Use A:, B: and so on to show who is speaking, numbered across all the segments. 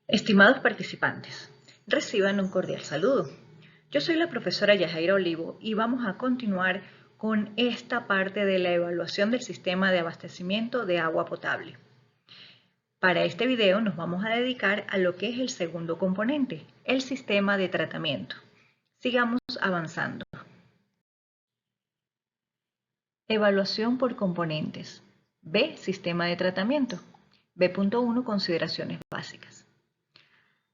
A: Estimados participantes, reciban un cordial saludo. Yo soy la profesora Yajaira Olivo y vamos a continuar con esta parte de la evaluación del sistema de abastecimiento de agua potable. Para este video nos vamos a dedicar a lo que es el segundo componente, el sistema de tratamiento. Sigamos avanzando. Evaluación por componentes. B. Sistema de tratamiento. B.1. Consideraciones básicas.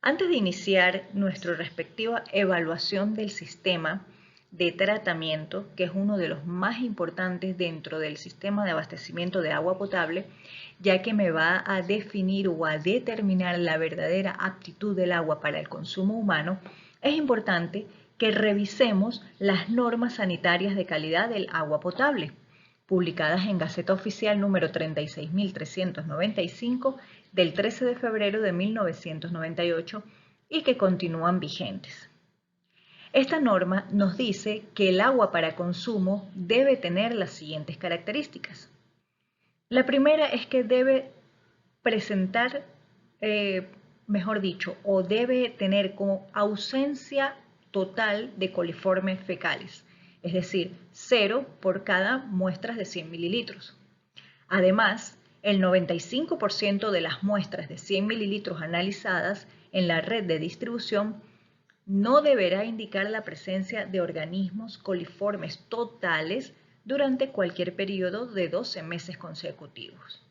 A: Antes de iniciar nuestra respectiva evaluación del sistema de tratamiento, que es uno de los más importantes dentro del sistema de abastecimiento de agua potable, ya que me va a definir o a determinar la verdadera aptitud del agua para el consumo humano, es importante que revisemos las normas sanitarias de calidad del agua potable, publicadas en Gaceta Oficial número 36.395 del 13 de febrero de 1998 y que continúan vigentes. Esta norma nos dice que el agua para consumo debe tener las siguientes características. La primera es que debe presentar, mejor dicho, o debe tener como ausencia total de coliformes fecales, es decir, 0 por cada muestras de 100 mililitros. Además, el 95% de las muestras de 100 mililitros analizadas en la red de distribución no deberá indicar la presencia de organismos coliformes totales durante cualquier periodo de 12 meses consecutivos.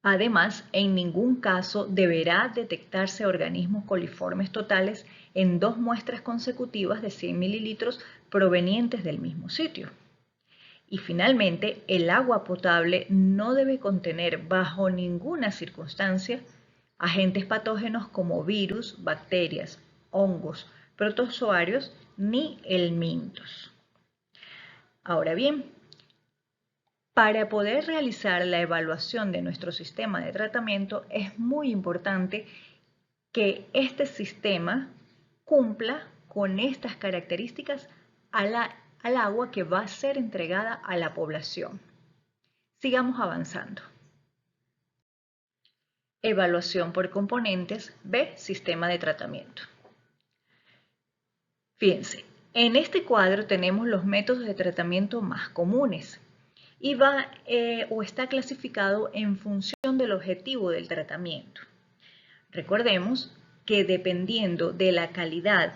A: Además, en ningún caso deberá detectarse organismos coliformes totales en 2 muestras consecutivas de 100 mililitros provenientes del mismo sitio. Y finalmente, el agua potable no debe contener bajo ninguna circunstancia agentes patógenos como virus, bacterias, hongos, protozoarios ni helmintos. Ahora bien, para poder realizar la evaluación de nuestro sistema de tratamiento es muy importante que este sistema cumpla con estas características al agua que va a ser entregada a la población. Sigamos avanzando. Evaluación por componentes. B. Sistema de tratamiento. Fíjense, en este cuadro tenemos los métodos de tratamiento más comunes y va o está clasificado en función del objetivo del tratamiento. Recordemos que dependiendo de la calidad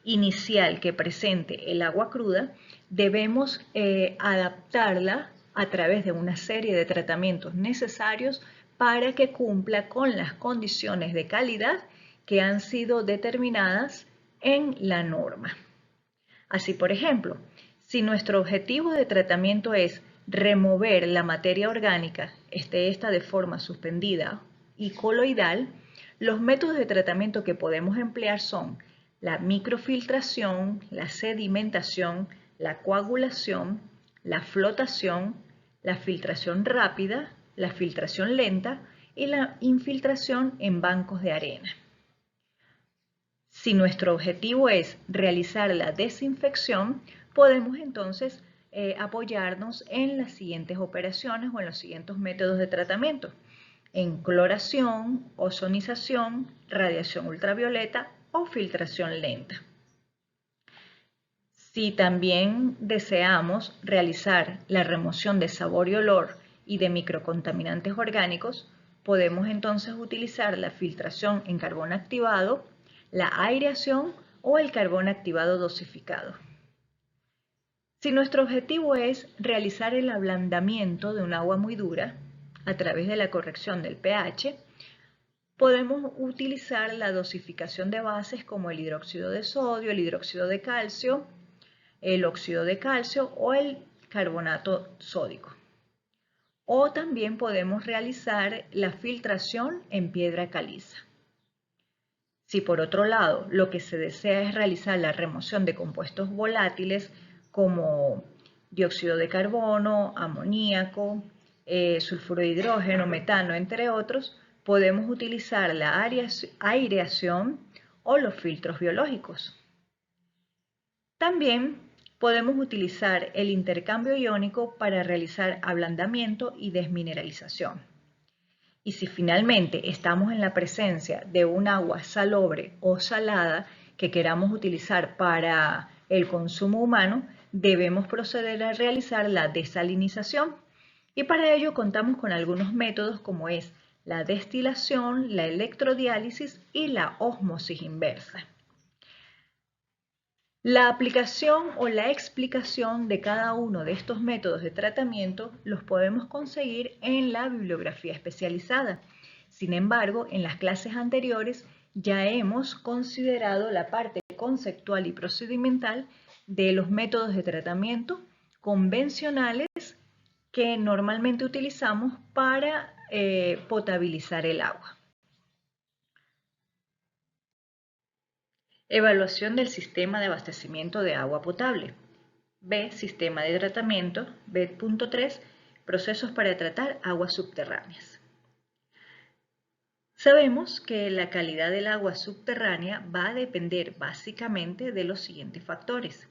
A: inicial que presente el agua cruda, debemos adaptarla a través de una serie de tratamientos necesarios para que cumpla con las condiciones de calidad que han sido determinadas en la norma. Así, por ejemplo, si nuestro objetivo de tratamiento es remover la materia orgánica, esté esta de forma suspendida y coloidal, los métodos de tratamiento que podemos emplear son la microfiltración, la sedimentación, la coagulación, la flotación, la filtración rápida, la filtración lenta y la infiltración en bancos de arena. Si nuestro objetivo es realizar la desinfección, podemos entonces apoyarnos en las siguientes operaciones o en los siguientes métodos de tratamiento: en cloración, ozonización, radiación ultravioleta o filtración lenta. Si también deseamos realizar la remoción de sabor y olor y de microcontaminantes orgánicos, podemos entonces utilizar la filtración en carbón activado, la aireación o el carbón activado dosificado. Si nuestro objetivo es realizar el ablandamiento de un agua muy dura a través de la corrección del pH, podemos utilizar la dosificación de bases como el hidróxido de sodio, el hidróxido de calcio, el óxido de calcio o el carbonato sódico. O también podemos realizar la filtración en piedra caliza. Si por otro lado lo que se desea es realizar la remoción de compuestos volátiles como dióxido de carbono, amoníaco, sulfuro de hidrógeno, metano, entre otros, podemos utilizar la aireación o los filtros biológicos. También podemos utilizar el intercambio iónico para realizar ablandamiento y desmineralización. Y si finalmente estamos en la presencia de un agua salobre o salada que queramos utilizar para el consumo humano, debemos proceder a realizar la desalinización. Y para ello contamos con algunos métodos como es la destilación, la electrodiálisis y la ósmosis inversa. La aplicación o la explicación de cada uno de estos métodos de tratamiento los podemos conseguir en la bibliografía especializada. Sin embargo, en las clases anteriores ya hemos considerado la parte conceptual y procedimental de los métodos de tratamiento convencionales que normalmente utilizamos para potabilizar el agua. Evaluación del sistema de abastecimiento de agua potable. B. Sistema de tratamiento. B.3. Procesos para tratar aguas subterráneas. Sabemos que la calidad del agua subterránea va a depender básicamente de los siguientes factores.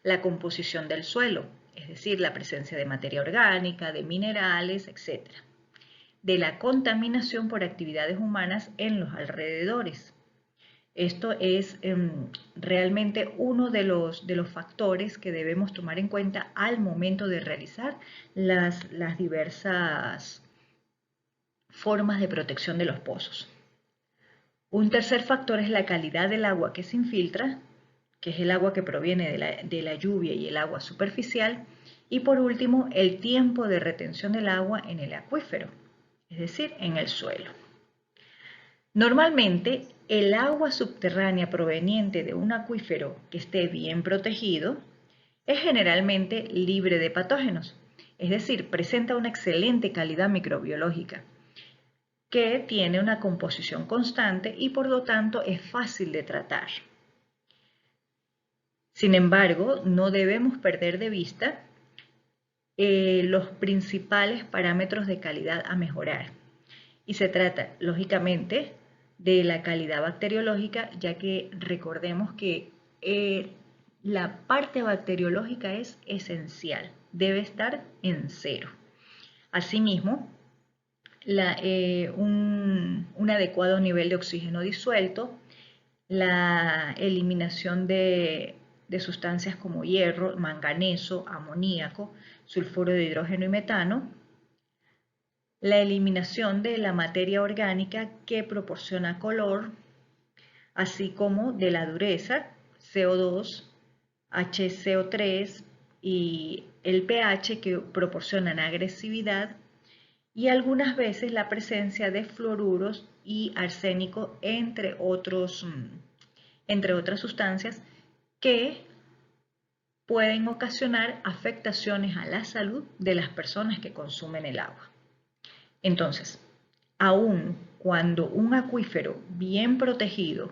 A: La composición del suelo, es decir, la presencia de materia orgánica, de minerales, etc. De la contaminación por actividades humanas en los alrededores. Esto es realmente uno de los factores que debemos tomar en cuenta al momento de realizar las diversas formas de protección de los pozos. Un tercer factor es la calidad del agua que se infiltra, que es el agua que proviene de la lluvia y el agua superficial. Y por último, el tiempo de retención del agua en el acuífero, es decir, en el suelo. Normalmente, el agua subterránea proveniente de un acuífero que esté bien protegido es generalmente libre de patógenos, es decir, presenta una excelente calidad microbiológica, que tiene una composición constante y por lo tanto es fácil de tratar. Sin embargo, no debemos perder de vista los principales parámetros de calidad a mejorar. Y se trata, lógicamente, de la calidad bacteriológica, ya que recordemos que la parte bacteriológica es esencial, debe estar en 0. Asimismo, un adecuado nivel de oxígeno disuelto, la eliminación de sustancias como hierro, manganeso, amoníaco, sulfuro de hidrógeno y metano, la eliminación de la materia orgánica que proporciona color, así como de la dureza, CO2, HCO3 y el pH que proporcionan agresividad, y algunas veces la presencia de fluoruros y arsénico, entre otras sustancias que pueden ocasionar afectaciones a la salud de las personas que consumen el agua. Entonces, aun cuando un acuífero bien protegido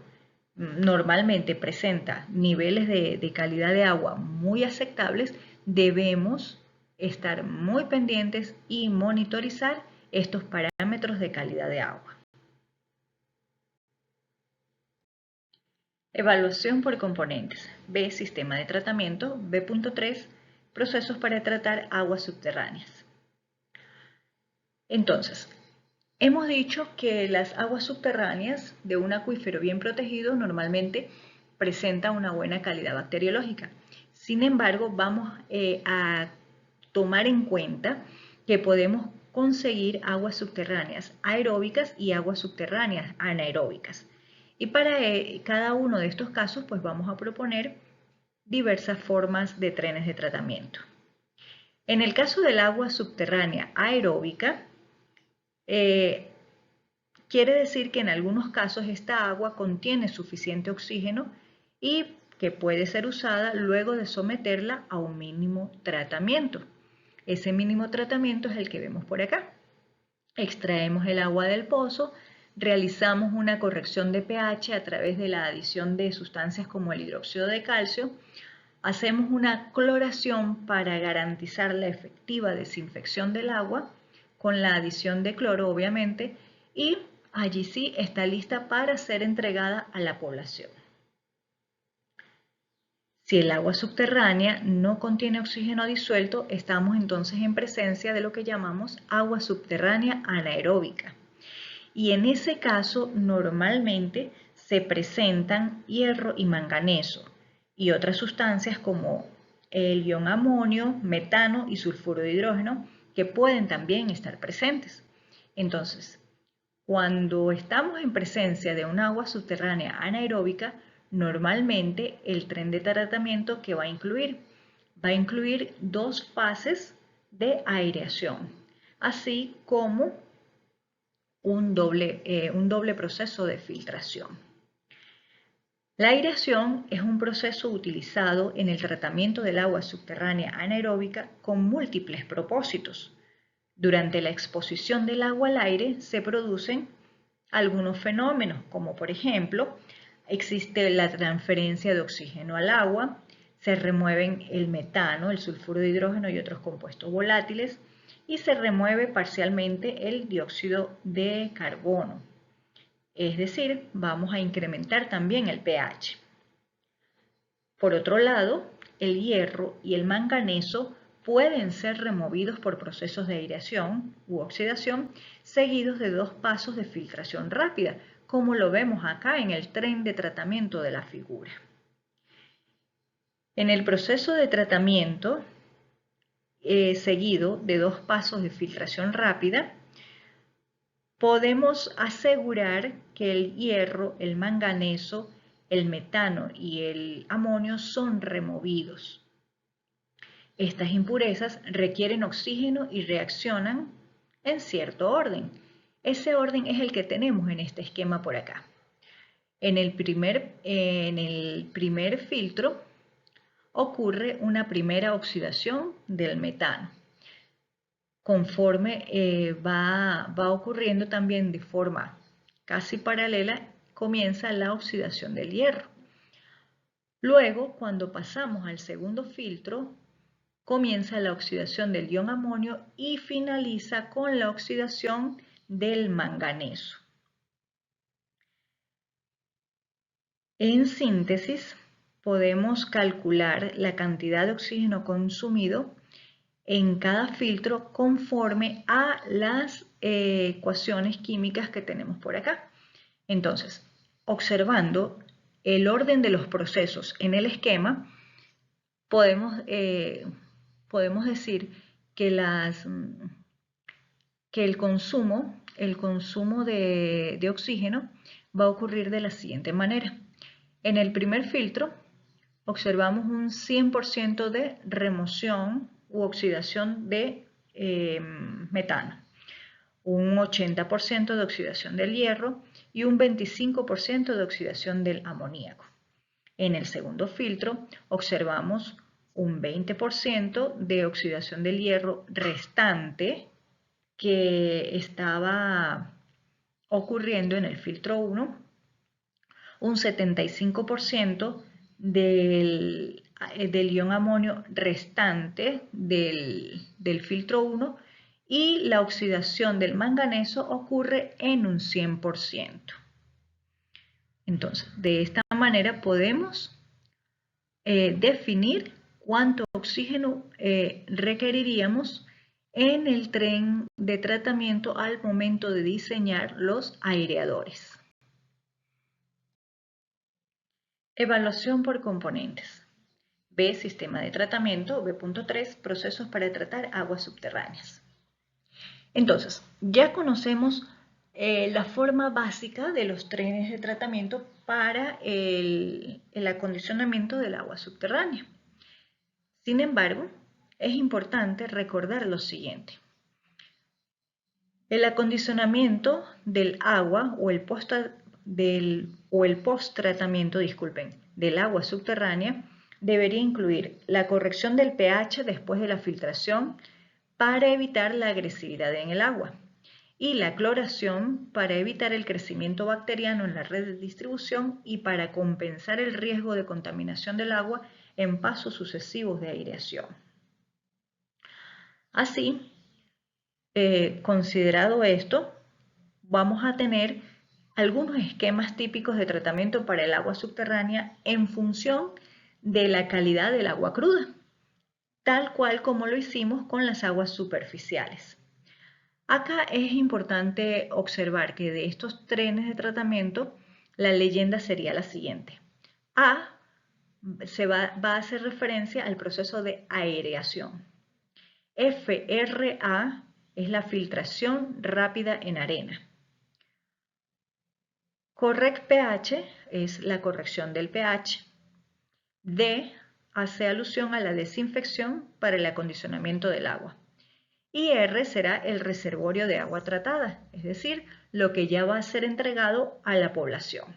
A: normalmente presenta niveles de calidad de agua muy aceptables, debemos estar muy pendientes y monitorizar estos parámetros de calidad de agua. Evaluación por componentes. B. Sistema de tratamiento. B.3. Procesos para tratar aguas subterráneas. Entonces, hemos dicho que las aguas subterráneas de un acuífero bien protegido normalmente presentan una buena calidad bacteriológica. Sin embargo, vamos a tomar en cuenta que podemos conseguir aguas subterráneas aeróbicas y aguas subterráneas anaeróbicas. Y para cada uno de estos casos, pues vamos a proponer diversas formas de trenes de tratamiento. En el caso del agua subterránea aeróbica, quiere decir que en algunos casos esta agua contiene suficiente oxígeno y que puede ser usada luego de someterla a un mínimo tratamiento. Ese mínimo tratamiento es el que vemos por acá. Extraemos el agua del pozo, realizamos una corrección de pH a través de la adición de sustancias como el hidróxido de calcio, hacemos una cloración para garantizar la efectiva desinfección del agua, con la adición de cloro obviamente, y allí sí está lista para ser entregada a la población. Si el agua subterránea no contiene oxígeno disuelto, estamos entonces en presencia de lo que llamamos agua subterránea anaeróbica. Y en ese caso, normalmente se presentan hierro y manganeso y otras sustancias como el ion amonio, metano y sulfuro de hidrógeno que pueden también estar presentes. Entonces, cuando estamos en presencia de un agua subterránea anaeróbica, normalmente el tren de tratamiento que va a incluir dos fases de aireación, así como un doble proceso de filtración. La aireación es un proceso utilizado en el tratamiento del agua subterránea anaeróbica con múltiples propósitos. Durante la exposición del agua al aire se producen algunos fenómenos, como por ejemplo, existe la transferencia de oxígeno al agua, se remueven el metano, el sulfuro de hidrógeno y otros compuestos volátiles, y se remueve parcialmente el dióxido de carbono. Es decir, vamos a incrementar también el pH. Por otro lado, el hierro y el manganeso pueden ser removidos por procesos de aireación u oxidación seguidos de dos pasos de filtración rápida, como lo vemos acá en el tren de tratamiento de la figura. En el proceso de tratamiento seguido de dos pasos de filtración rápida, podemos asegurar que el hierro, el manganeso, el metano y el amonio son removidos. Estas impurezas requieren oxígeno y reaccionan en cierto orden. Ese orden es el que tenemos en este esquema por acá. En el primer filtro ocurre una primera oxidación del metano. Conforme va ocurriendo también de forma casi paralela, comienza la oxidación del hierro. Luego, cuando pasamos al segundo filtro, comienza la oxidación del ion amonio y finaliza con la oxidación del manganeso. En síntesis, podemos calcular la cantidad de oxígeno consumido en cada filtro conforme a las ecuaciones químicas que tenemos por acá. Entonces, observando el orden de los procesos en el esquema, podemos decir que, el consumo de oxígeno va a ocurrir de la siguiente manera. En el primer filtro observamos un 100% de remoción u oxidación de metano, un 80% de oxidación del hierro y un 25% de oxidación del amoníaco. En el segundo filtro observamos un 20% de oxidación del hierro restante que estaba ocurriendo en el filtro 1, un 75% del ion amonio restante del filtro 1 y la oxidación del manganeso ocurre en un 100%. Entonces, de esta manera podemos definir cuánto oxígeno requeriríamos en el tren de tratamiento al momento de diseñar los aireadores. Evaluación por componentes. B, sistema de tratamiento. B.3, procesos para tratar aguas subterráneas. Entonces, ya conocemos la forma básica de los trenes de tratamiento para el acondicionamiento del agua subterránea. Sin embargo, es importante recordar lo siguiente. El acondicionamiento del agua o el post-tratamiento, del agua subterránea debería incluir la corrección del pH después de la filtración para evitar la agresividad en el agua y la cloración para evitar el crecimiento bacteriano en la red de distribución y para compensar el riesgo de contaminación del agua en pasos sucesivos de aireación. Así, considerado esto, vamos a tener algunos esquemas típicos de tratamiento para el agua subterránea en función de la calidad del agua cruda, tal cual como lo hicimos con las aguas superficiales. Acá es importante observar que de estos trenes de tratamiento, la leyenda sería la siguiente. A va a hacer referencia al proceso de aireación. FRA es la filtración rápida en arena. Correct pH es la corrección del pH. D hace alusión a la desinfección para el acondicionamiento del agua. Y R será el reservorio de agua tratada, es decir, lo que ya va a ser entregado a la población.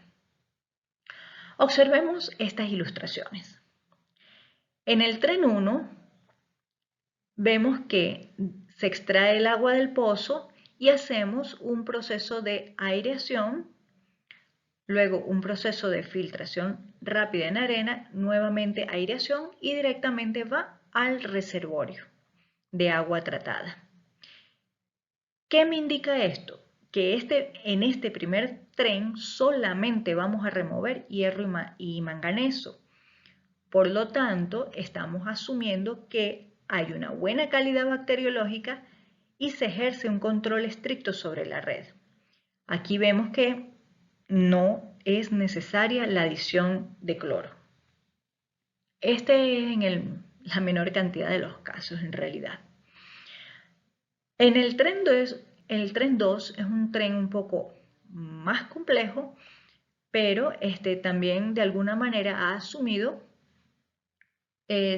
A: Observemos estas ilustraciones. En el tren 1 vemos que se extrae el agua del pozo y hacemos un proceso de aireación, luego un proceso de filtración rápida en arena, nuevamente aireación y directamente va al reservorio de agua tratada. ¿Qué me indica esto? Que en este primer tren solamente vamos a remover hierro y manganeso. Por lo tanto, estamos asumiendo que hay una buena calidad bacteriológica y se ejerce un control estricto sobre la red. Aquí vemos que no es necesaria la adición de cloro. Este es en la menor cantidad de los casos en realidad. En el tren 2 es un tren un poco más complejo, pero también de alguna manera ha asumido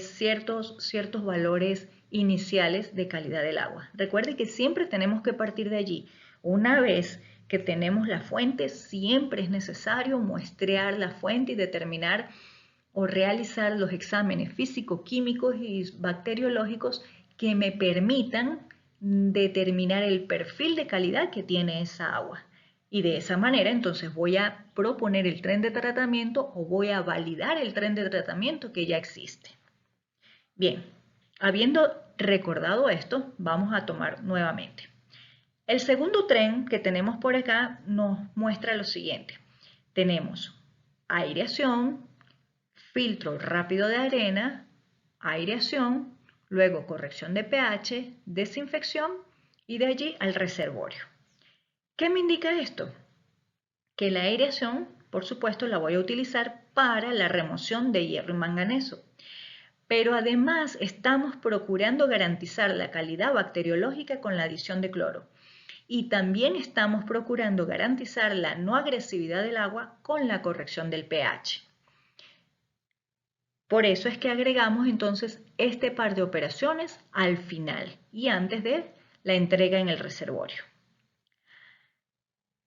A: ciertos valores iniciales de calidad del agua. Recuerde que siempre tenemos que partir de allí. Una vez que tenemos la fuente, siempre es necesario muestrear la fuente y determinar o realizar los exámenes físico-químicos y bacteriológicos que me permitan determinar el perfil de calidad que tiene esa agua. Y de esa manera entonces voy a proponer el tren de tratamiento o voy a validar el tren de tratamiento que ya existe. Bien, habiendo recordado esto, vamos a tomar nuevamente. El segundo tren que tenemos por acá nos muestra lo siguiente. Tenemos aireación, filtro rápido de arena, aireación, luego corrección de pH, desinfección y de allí al reservorio. ¿Qué me indica esto? Que la aireación, por supuesto, la voy a utilizar para la remoción de hierro y manganeso. Pero además estamos procurando garantizar la calidad bacteriológica con la adición de cloro. Y también estamos procurando garantizar la no agresividad del agua con la corrección del pH. Por eso es que agregamos entonces este par de operaciones al final y antes de la entrega en el reservorio.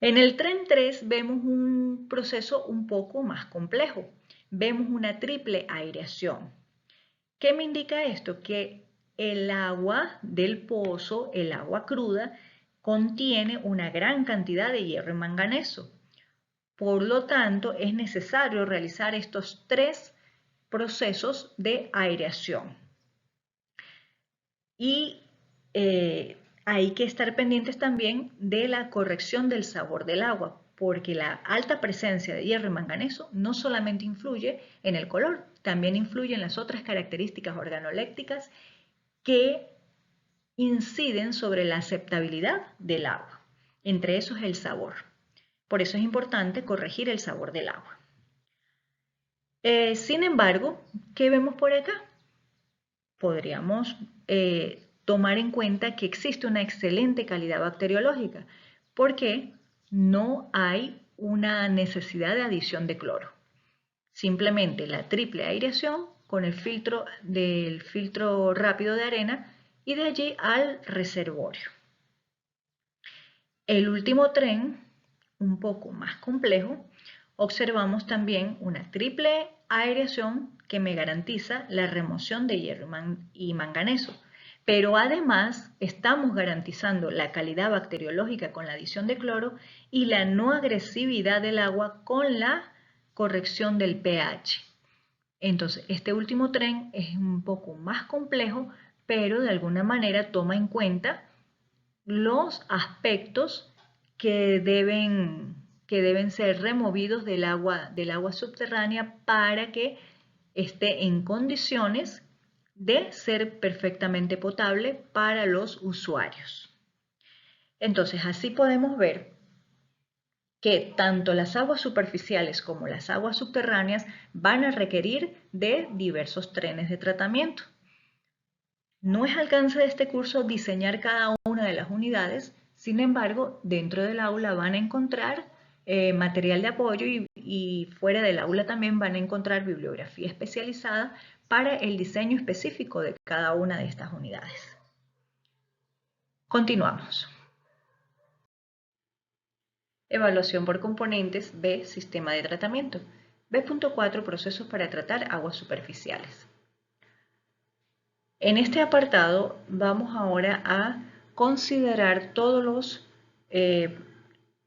A: En el tren 3 vemos un proceso un poco más complejo. Vemos una triple aireación. ¿Qué me indica esto? Que el agua del pozo, el agua cruda, contiene una gran cantidad de hierro y manganeso. Por lo tanto, es necesario realizar estos tres procesos de aireación. Y hay que estar pendientes también de la corrección del sabor del agua, porque la alta presencia de hierro y manganeso no solamente influye en el color, también influye en las otras características organolépticas que inciden sobre la aceptabilidad del agua. Entre esos el sabor. Por eso es importante corregir el sabor del agua. Sin embargo, ¿qué vemos por acá? Podríamos tomar en cuenta que existe una excelente calidad bacteriológica porque no hay una necesidad de adición de cloro. Simplemente la triple aireación con el filtro rápido de arena y de allí al reservorio. El último tren, un poco más complejo, observamos también una triple aireación que me garantiza la remoción de hierro y manganeso. Pero además estamos garantizando la calidad bacteriológica con la adición de cloro y la no agresividad del agua con la corrección del pH. Entonces, este último tren es un poco más complejo, pero de alguna manera toma en cuenta los aspectos que deben ser removidos del agua subterránea para que esté en condiciones de ser perfectamente potable para los usuarios. Entonces, así podemos ver que tanto las aguas superficiales como las aguas subterráneas van a requerir de diversos trenes de tratamiento. No es alcance de este curso diseñar cada una de las unidades, sin embargo, dentro del aula van a encontrar material de apoyo y fuera del aula también van a encontrar bibliografía especializada para el diseño específico de cada una de estas unidades. Continuamos. Evaluación por componentes. B. Sistema de tratamiento. B.4. Procesos para tratar aguas superficiales. En este apartado vamos ahora a considerar todos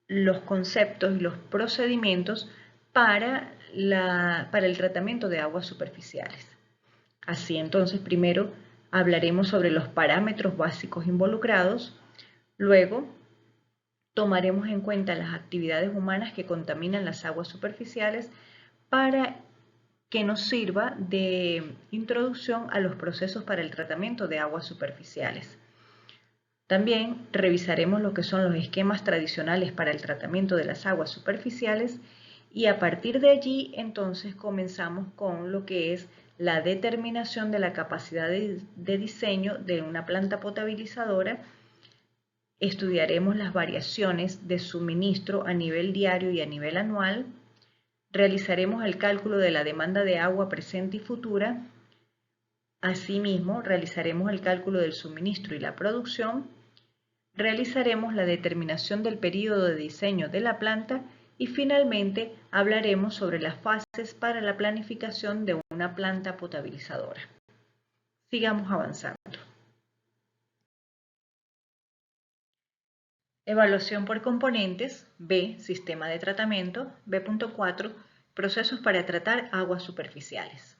A: los conceptos y los procedimientos para el tratamiento de aguas superficiales. Así entonces, primero hablaremos sobre los parámetros básicos involucrados, luego tomaremos en cuenta las actividades humanas que contaminan las aguas superficiales para que nos sirva de introducción a los procesos para el tratamiento de aguas superficiales. También revisaremos lo que son los esquemas tradicionales para el tratamiento de las aguas superficiales y a partir de allí entonces comenzamos con lo que es la determinación de la capacidad de diseño de una planta potabilizadora. Estudiaremos las variaciones de suministro a nivel diario y a nivel anual. Realizaremos el cálculo de la demanda de agua presente y futura. Asimismo, realizaremos el cálculo del suministro y la producción. Realizaremos la determinación del periodo de diseño de la planta y finalmente hablaremos sobre las fases para la planificación de una planta potabilizadora. Sigamos avanzando. Evaluación por componentes. B. Sistema de tratamiento. B.4. Procesos para tratar aguas superficiales.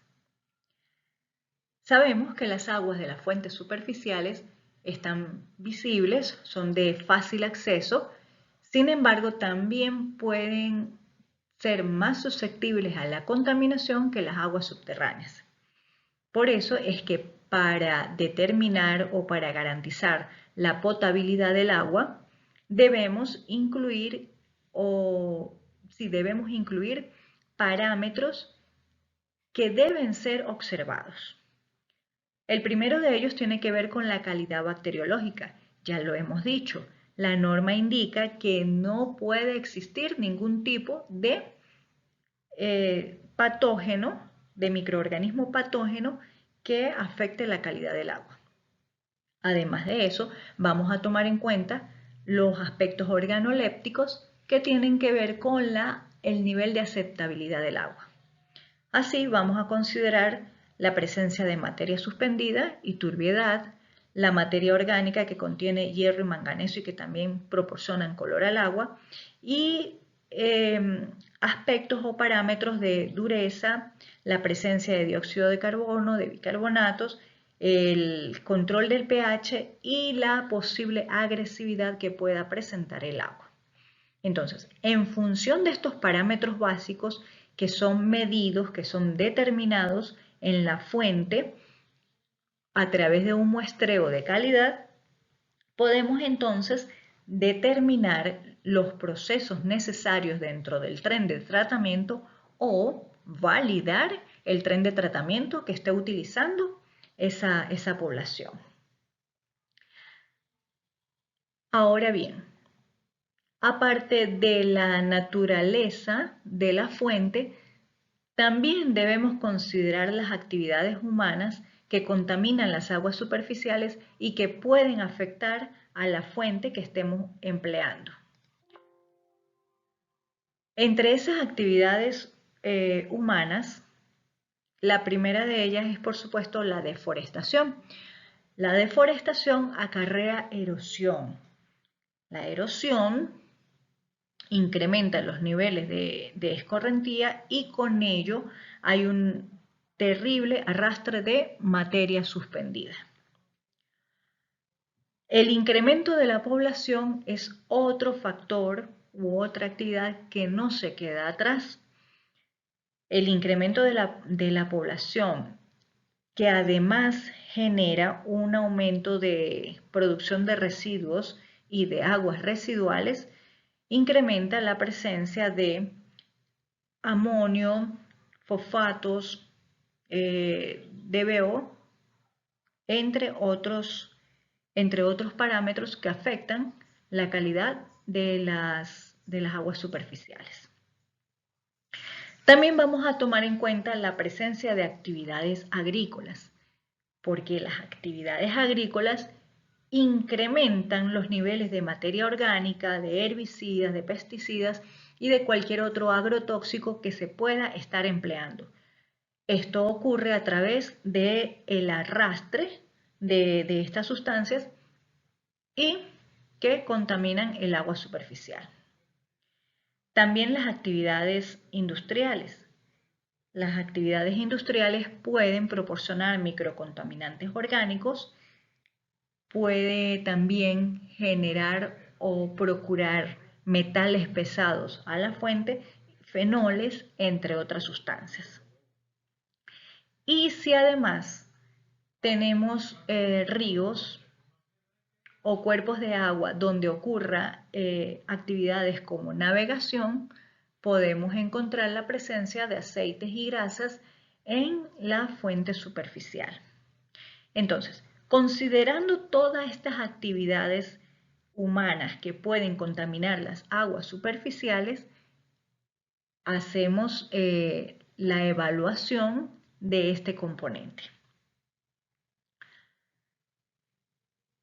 A: Sabemos que las aguas de las fuentes superficiales están visibles, son de fácil acceso, sin embargo también pueden ser más susceptibles a la contaminación que las aguas subterráneas. Por eso es que para determinar o para garantizar la potabilidad del agua, debemos incluir parámetros que deben ser observados. El primero de ellos tiene que ver con la calidad bacteriológica. Ya lo hemos dicho, la norma indica que no puede existir ningún tipo de patógeno, de microorganismo patógeno que afecte la calidad del agua. Además de eso, vamos a tomar en cuenta los aspectos organolépticos que tienen que ver con el nivel de aceptabilidad del agua. Así vamos a considerar la presencia de materia suspendida y turbiedad, la materia orgánica que contiene hierro y manganeso y que también proporcionan color al agua, y aspectos o parámetros de dureza, la presencia de dióxido de carbono, de bicarbonatos, el control del pH y la posible agresividad que pueda presentar el agua. Entonces, en función de estos parámetros básicos que son medidos, que son determinados en la fuente a través de un muestreo de calidad, podemos entonces determinar los procesos necesarios dentro del tren de tratamiento o validar el tren de tratamiento que esté utilizando esa población. Ahora bien, aparte de la naturaleza de la fuente, también debemos considerar las actividades humanas que contaminan las aguas superficiales y que pueden afectar a la fuente que estemos empleando. Entre esas actividades humanas, la primera de ellas es, por supuesto, la deforestación. La deforestación acarrea erosión. La erosión incrementa los niveles de escorrentía y con ello hay un terrible arrastre de materia suspendida. El incremento de la población es otro factor u otra actividad que no se queda atrás. El incremento de la población, que además genera un aumento de producción de residuos y de aguas residuales, incrementa la presencia de amonio, fosfatos, DBO, entre otros parámetros que afectan la calidad de las aguas superficiales. También vamos a tomar en cuenta la presencia de actividades agrícolas, porque las actividades agrícolas incrementan los niveles de materia orgánica, de herbicidas, de pesticidas y de cualquier otro agrotóxico que se pueda estar empleando. Esto ocurre a través del arrastre de estas sustancias y que contaminan el agua superficial. También las actividades industriales. Las actividades industriales pueden proporcionar microcontaminantes orgánicos, puede también generar o procurar metales pesados a la fuente, fenoles, entre otras sustancias. Y si además tenemos ríos o cuerpos de agua donde ocurra actividades como navegación, podemos encontrar la presencia de aceites y grasas en la fuente superficial. Entonces, considerando todas estas actividades humanas que pueden contaminar las aguas superficiales, hacemos la evaluación de este componente.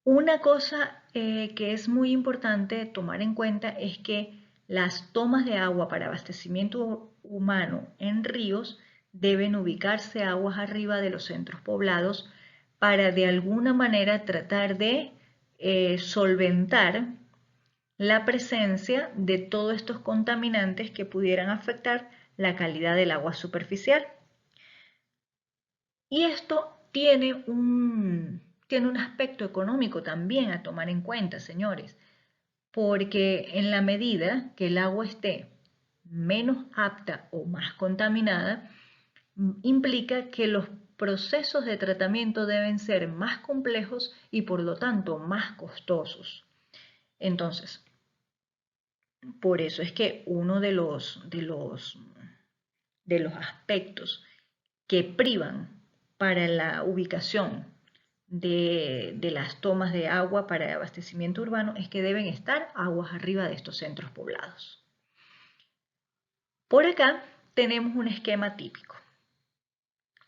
A: Una cosa que es muy importante tomar en cuenta es que las tomas de agua para abastecimiento humano en ríos deben ubicarse aguas arriba de los centros poblados para de alguna manera tratar de solventar la presencia de todos estos contaminantes que pudieran afectar la calidad del agua superficial. Y esto tiene un aspecto económico también a tomar en cuenta, señores, porque en la medida que el agua esté menos apta o más contaminada, implica que los procesos de tratamiento deben ser más complejos y por lo tanto más costosos. Entonces, por eso es que uno de los aspectos que privan para la ubicación de las tomas de agua para abastecimiento urbano es que deben estar aguas arriba de estos centros poblados. Por acá tenemos un esquema típico.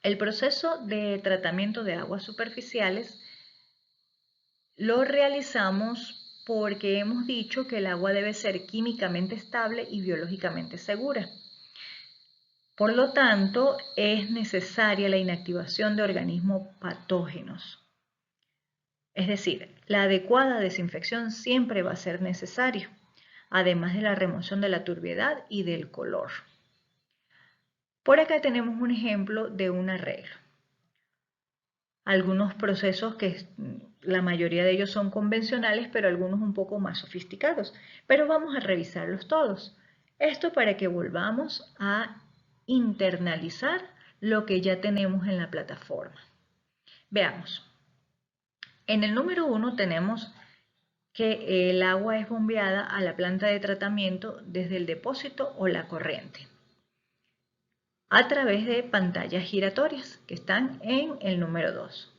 A: El proceso de tratamiento de aguas superficiales lo realizamos porque hemos dicho que el agua debe ser químicamente estable y biológicamente segura. Por lo tanto, es necesaria la inactivación de organismos patógenos. Es decir, la adecuada desinfección siempre va a ser necesaria, además de la remoción de la turbiedad y del color. Por acá tenemos un ejemplo de un arreglo. Algunos procesos que la mayoría de ellos son convencionales, pero algunos un poco más sofisticados. Pero vamos a revisarlos todos. Esto para que volvamos a internalizar lo que ya tenemos en la plataforma. Veamos. En el número 1 tenemos que el agua es bombeada a la planta de tratamiento desde el depósito o la corriente a través de pantallas giratorias que están en el número 2.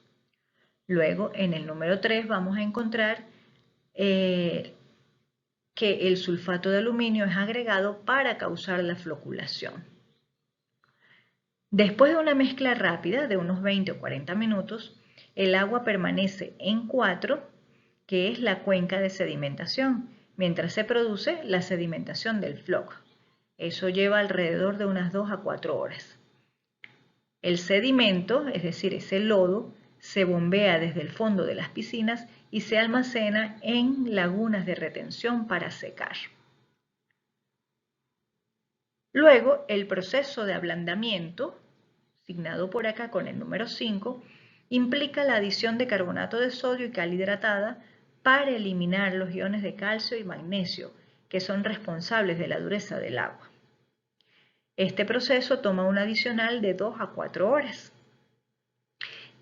A: Luego, en el número 3 vamos a encontrar que el sulfato de aluminio es agregado para causar la floculación. Después de una mezcla rápida de unos 20 o 40 minutos, el agua permanece en 4, que es la cuenca de sedimentación, mientras se produce la sedimentación del floc. Eso lleva alrededor de unas 2 a 4 horas. El sedimento, es decir, ese lodo, se bombea desde el fondo de las piscinas y se almacena en lagunas de retención para secar. Luego, el proceso de ablandamiento, asignado por acá con el número 5, implica la adición de carbonato de sodio y cal hidratada para eliminar los iones de calcio y magnesio, que son responsables de la dureza del agua. Este proceso toma un adicional de 2 a 4 horas.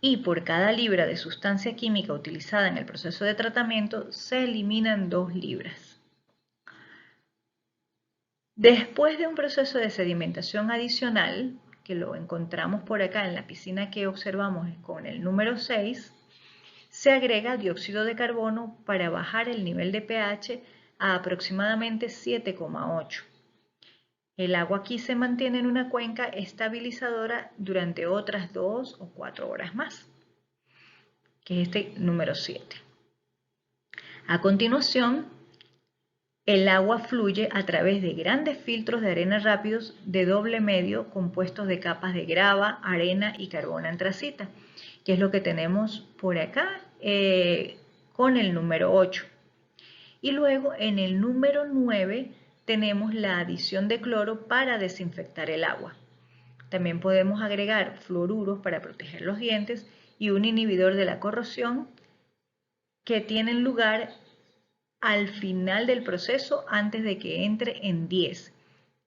A: Y por cada libra de sustancia química utilizada en el proceso de tratamiento se eliminan 2 libras. Después de un proceso de sedimentación adicional, que lo encontramos por acá en la piscina que observamos con el número 6, se agrega dióxido de carbono para bajar el nivel de pH a aproximadamente 7,8. El agua aquí se mantiene en una cuenca estabilizadora durante otras 2 o 4 horas más, que es este número 7. A continuación, el agua fluye a través de grandes filtros de arena rápidos de doble medio compuestos de capas de grava, arena y carbono antracita, que es lo que tenemos por acá con el número 8. Y luego en el número 9 tenemos la adición de cloro para desinfectar el agua. También podemos agregar fluoruros para proteger los dientes y un inhibidor de la corrosión que tienen lugar al final del proceso antes de que entre en 10,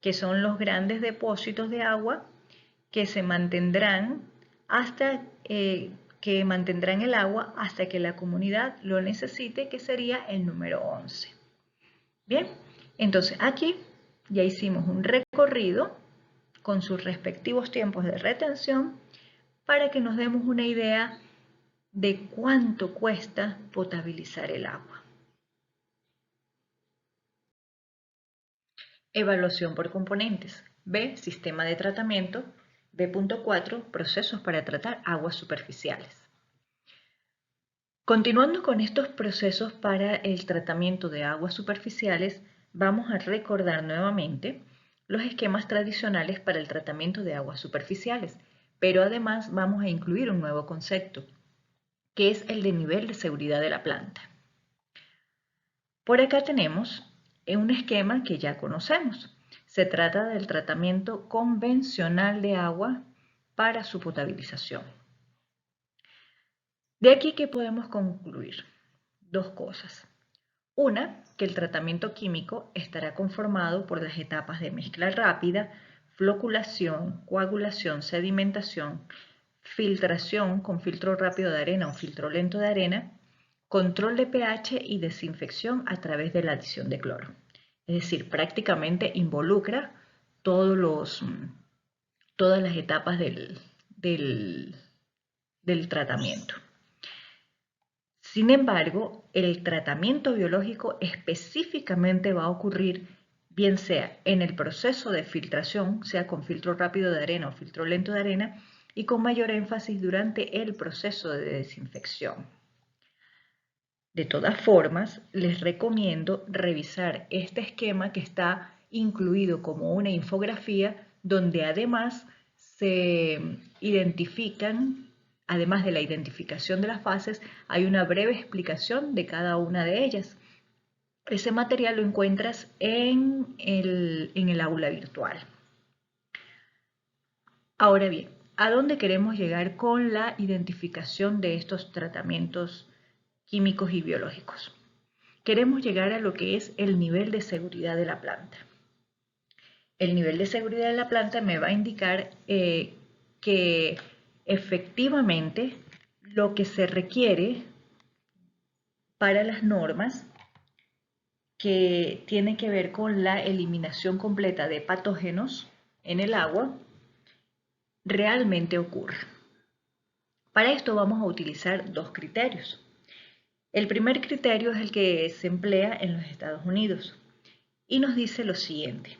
A: que son los grandes depósitos de agua que se mantendrán que mantendrán el agua hasta que la comunidad lo necesite, que sería el número 11. Bien, entonces aquí ya hicimos un recorrido con sus respectivos tiempos de retención para que nos demos una idea de cuánto cuesta potabilizar el agua. Evaluación por componentes. B. Sistema de tratamiento. B.4. Procesos para tratar aguas superficiales. Continuando con estos procesos para el tratamiento de aguas superficiales, vamos a recordar nuevamente los esquemas tradicionales para el tratamiento de aguas superficiales, pero además vamos a incluir un nuevo concepto, que es el de nivel de seguridad de la planta. Por acá tenemos un esquema que ya conocemos. Se trata del tratamiento convencional de agua para su potabilización. De aquí, ¿qué podemos concluir? Dos cosas. Una, que el tratamiento químico estará conformado por las etapas de mezcla rápida, floculación, coagulación, sedimentación, filtración con filtro rápido de arena o filtro lento de arena, control de pH y desinfección a través de la adición de cloro. Es decir, prácticamente involucra todas las etapas del tratamiento. Sin embargo, el tratamiento biológico específicamente va a ocurrir bien sea en el proceso de filtración, sea con filtro rápido de arena o filtro lento de arena, y con mayor énfasis durante el proceso de desinfección. De todas formas, les recomiendo revisar este esquema que está incluido como una infografía donde además se identifican, además de la identificación de las fases, hay una breve explicación de cada una de ellas. Ese material lo encuentras en el aula virtual. Ahora bien, ¿a dónde queremos llegar con la identificación de estos tratamientos químicos y biológicos? Queremos llegar a lo que es el nivel de seguridad de la planta. El nivel de seguridad de la planta me va a indicar que efectivamente lo que se requiere para las normas que tiene que ver con la eliminación completa de patógenos en el agua realmente ocurre. Para esto vamos a utilizar dos criterios. El primer criterio es el que se emplea en los Estados Unidos y nos dice lo siguiente,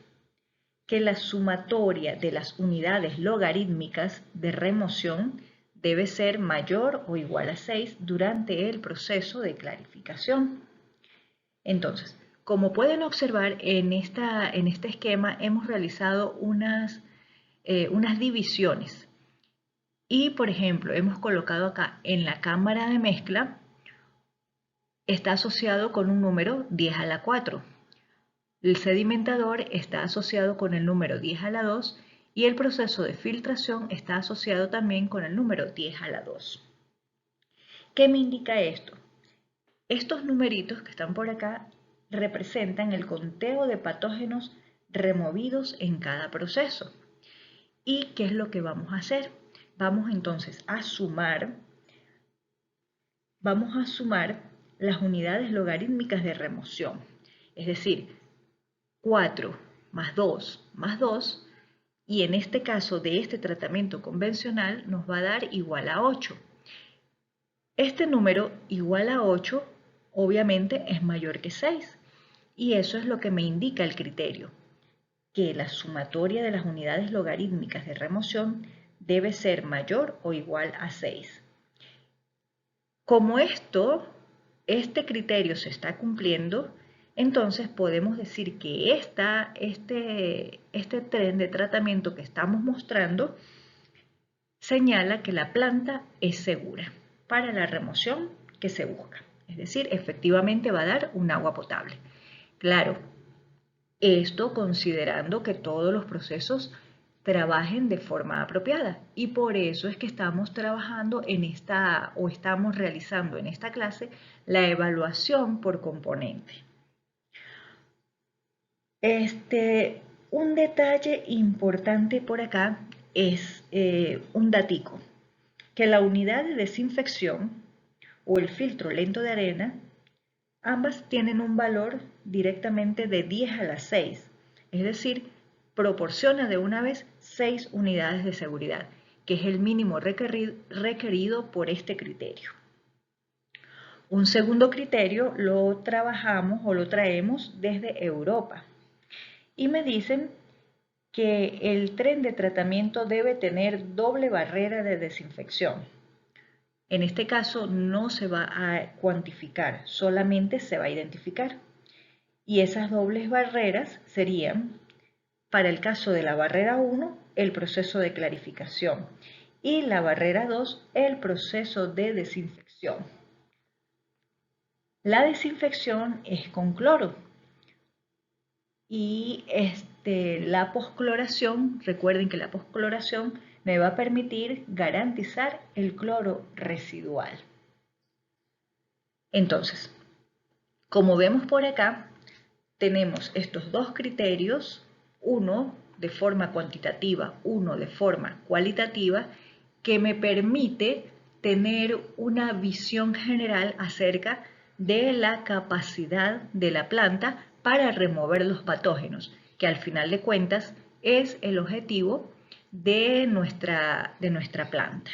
A: que la sumatoria de las unidades logarítmicas de remoción debe ser mayor o igual a 6 durante el proceso de clarificación. Entonces, como pueden observar en este esquema hemos realizado unas divisiones y, por ejemplo, hemos colocado acá en la cámara de mezcla está asociado con un número 10 a la 4. El sedimentador está asociado con el número 10 a la 2 y el proceso de filtración está asociado también con el número 10 a la 2. ¿Qué me indica esto? Estos numeritos que están por acá representan el conteo de patógenos removidos en cada proceso. ¿Y qué es lo que vamos a hacer? Vamos entonces a sumar las unidades logarítmicas de remoción. Es decir, 4 más 2 más 2, y en este caso de este tratamiento convencional nos va a dar igual a 8. Este número igual a 8 obviamente es mayor que 6, y eso es lo que me indica el criterio, que la sumatoria de las unidades logarítmicas de remoción debe ser mayor o igual a 6. Como este criterio se está cumpliendo, entonces podemos decir que este tren de tratamiento que estamos mostrando señala que la planta es segura para la remoción que se busca. Es decir, efectivamente va a dar un agua potable. Claro, esto considerando que todos los procesos trabajen de forma apropiada, y por eso es que estamos trabajando estamos realizando en esta clase la evaluación por componente. Un detalle importante por acá es un datico, que la unidad de desinfección o el filtro lento de arena, ambas tienen un valor directamente de 10 a la 6, es decir, proporciona de una vez 6 unidades de seguridad, que es el mínimo requerido por este criterio. Un segundo criterio lo trabajamos o lo traemos desde Europa, y me dicen que el tren de tratamiento debe tener doble barrera de desinfección. En este caso no se va a cuantificar, solamente se va a identificar. Y esas dobles barreras serían, para el caso de la barrera 1, el proceso de clarificación, y la barrera 2, el proceso de desinfección. La desinfección es con cloro, y la poscloración, recuerden que la poscloración me va a permitir garantizar el cloro residual. Entonces, como vemos por acá, tenemos estos dos criterios, uno de forma cuantitativa, uno de forma cualitativa, que me permite tener una visión general acerca de la capacidad de la planta para remover los patógenos, que al final de cuentas es el objetivo de nuestra planta.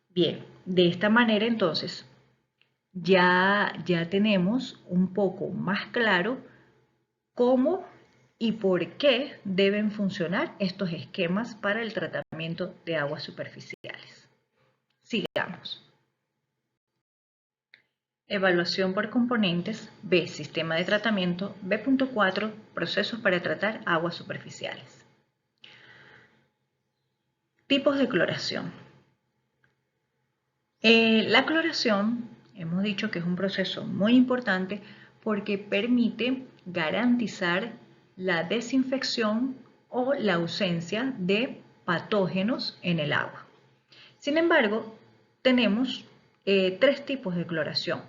A: Bien, de esta manera entonces ya tenemos un poco más claro cómo y por qué deben funcionar estos esquemas para el tratamiento de aguas superficiales. Sigamos. Evaluación por componentes. B. Sistema de tratamiento. B.4. Procesos para tratar aguas superficiales. Tipos de cloración. La cloración, hemos dicho que es un proceso muy importante porque permite garantizar la desinfección o la ausencia de patógenos en el agua. Sin embargo, tenemos 3 tipos de cloración,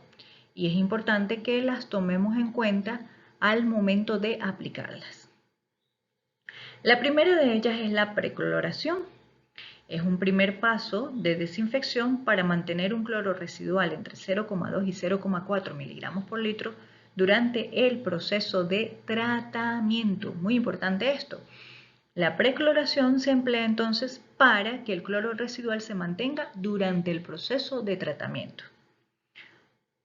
A: y es importante que las tomemos en cuenta al momento de aplicarlas. La primera de ellas es la precloración. Es un primer paso de desinfección para mantener un cloro residual entre 0,2 y 0,4 miligramos por litro durante el proceso de tratamiento. Muy importante esto. La precloración se emplea entonces para que el cloro residual se mantenga durante el proceso de tratamiento.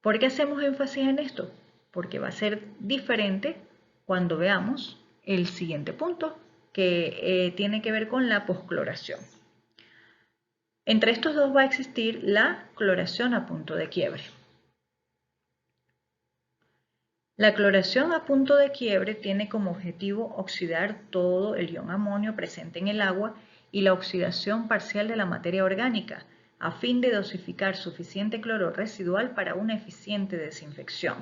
A: ¿Por qué hacemos énfasis en esto? Porque va a ser diferente cuando veamos el siguiente punto, que tiene que ver con la poscloración. Entre estos dos va a existir la cloración a punto de quiebre. La cloración a punto de quiebre tiene como objetivo oxidar todo el ion amonio presente en el agua y la oxidación parcial de la materia orgánica, a fin de dosificar suficiente cloro residual para una eficiente desinfección.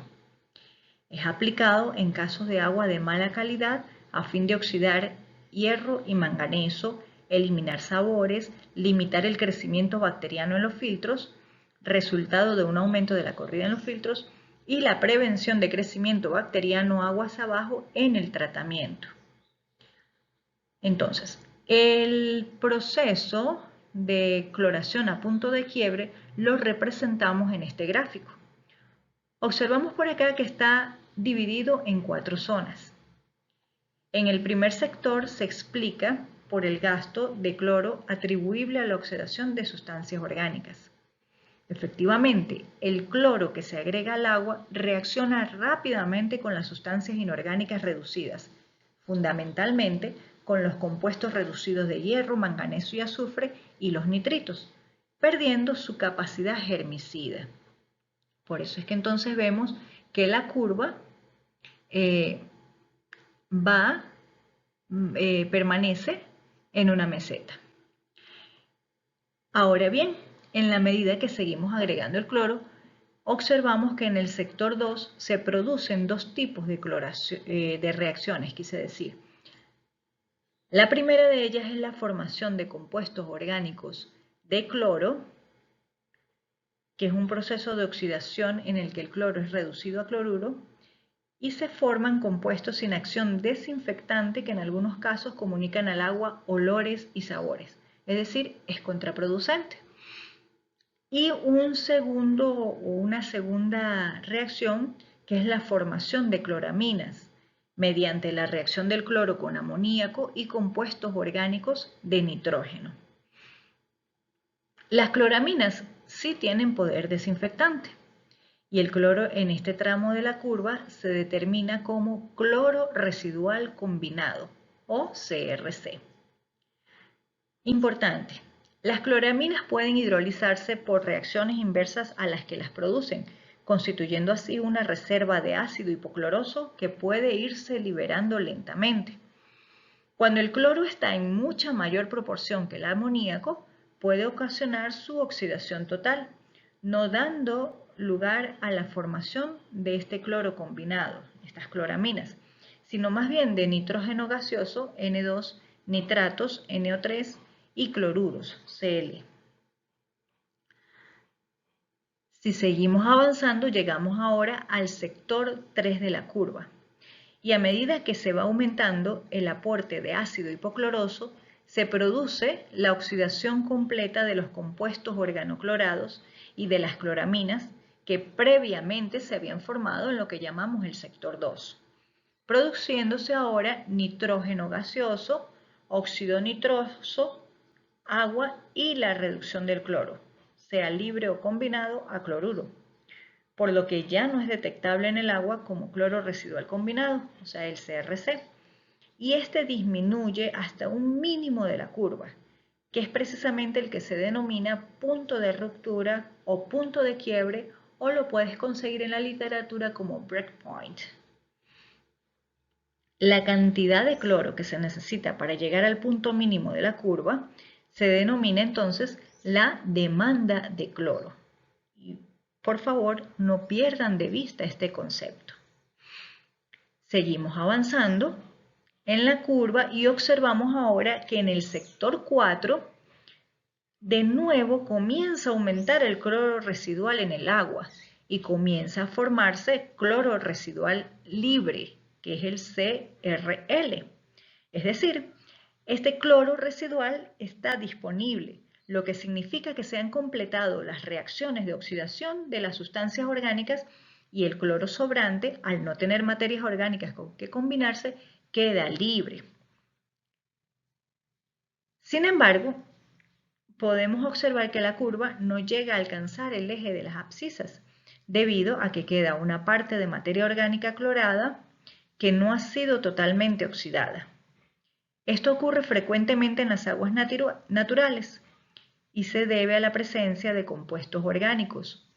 A: Es aplicado en casos de agua de mala calidad a fin de oxidar hierro y manganeso, eliminar sabores, limitar el crecimiento bacteriano en los filtros, resultado de un aumento de la corrida en los filtros, y la prevención de crecimiento bacteriano aguas abajo en el tratamiento. Entonces, el proceso de cloración a punto de quiebre lo representamos en este gráfico. Observamos por acá que está dividido en 4 zonas. En el primer sector se explica por el gasto de cloro atribuible a la oxidación de sustancias orgánicas. Efectivamente, el cloro que se agrega al agua reacciona rápidamente con las sustancias inorgánicas reducidas, fundamentalmente con los compuestos reducidos de hierro, manganeso y azufre y los nitritos, perdiendo su capacidad germicida. Por eso es que entonces vemos que la curva permanece en una meseta. Ahora bien, en la medida que seguimos agregando el cloro, observamos que en el sector 2 se producen dos tipos de reacciones, quise decir. La primera de ellas es la formación de compuestos orgánicos de cloro, que es un proceso de oxidación en el que el cloro es reducido a cloruro, y se forman compuestos sin acción desinfectante que en algunos casos comunican al agua olores y sabores, es decir, es contraproducente. Y una segunda reacción que es la formación de cloraminas mediante la reacción del cloro con amoníaco y compuestos orgánicos de nitrógeno. Las cloraminas sí tienen poder desinfectante y el cloro en este tramo de la curva se determina como cloro residual combinado o CRC. Importante. Las cloraminas pueden hidrolizarse por reacciones inversas a las que las producen, constituyendo así una reserva de ácido hipocloroso que puede irse liberando lentamente. Cuando el cloro está en mucha mayor proporción que el amoníaco, puede ocasionar su oxidación total, no dando lugar a la formación de este cloro combinado, estas cloraminas, sino más bien de nitrógeno gaseoso, N2, nitratos, NO3, y cloruros, Cl. Si seguimos avanzando, llegamos ahora al sector 3 de la curva. Y a medida que se va aumentando el aporte de ácido hipocloroso, se produce la oxidación completa de los compuestos organoclorados y de las cloraminas que previamente se habían formado en lo que llamamos el sector 2, produciéndose ahora nitrógeno gaseoso, óxido nitroso, agua y la reducción del cloro, sea libre o combinado a cloruro, por lo que ya no es detectable en el agua como cloro residual combinado, o sea, el CRC, y este disminuye hasta un mínimo de la curva, que es precisamente el que se denomina punto de ruptura o punto de quiebre, o lo puedes conseguir en la literatura como breakpoint. La cantidad de cloro que se necesita para llegar al punto mínimo de la curva se denomina entonces la demanda de cloro. Y por favor, no pierdan de vista este concepto. Seguimos avanzando en la curva y observamos ahora que en el sector 4 de nuevo comienza a aumentar el cloro residual en el agua y comienza a formarse cloro residual libre, que es el CRL. Es decir, este cloro residual está disponible, lo que significa que se han completado las reacciones de oxidación de las sustancias orgánicas y el cloro sobrante, al no tener materias orgánicas con que combinarse, queda libre. Sin embargo, podemos observar que la curva no llega a alcanzar el eje de las abscisas, debido a que queda una parte de materia orgánica clorada que no ha sido totalmente oxidada. Esto ocurre frecuentemente en las aguas naturales y se debe a la presencia de compuestos orgánicos,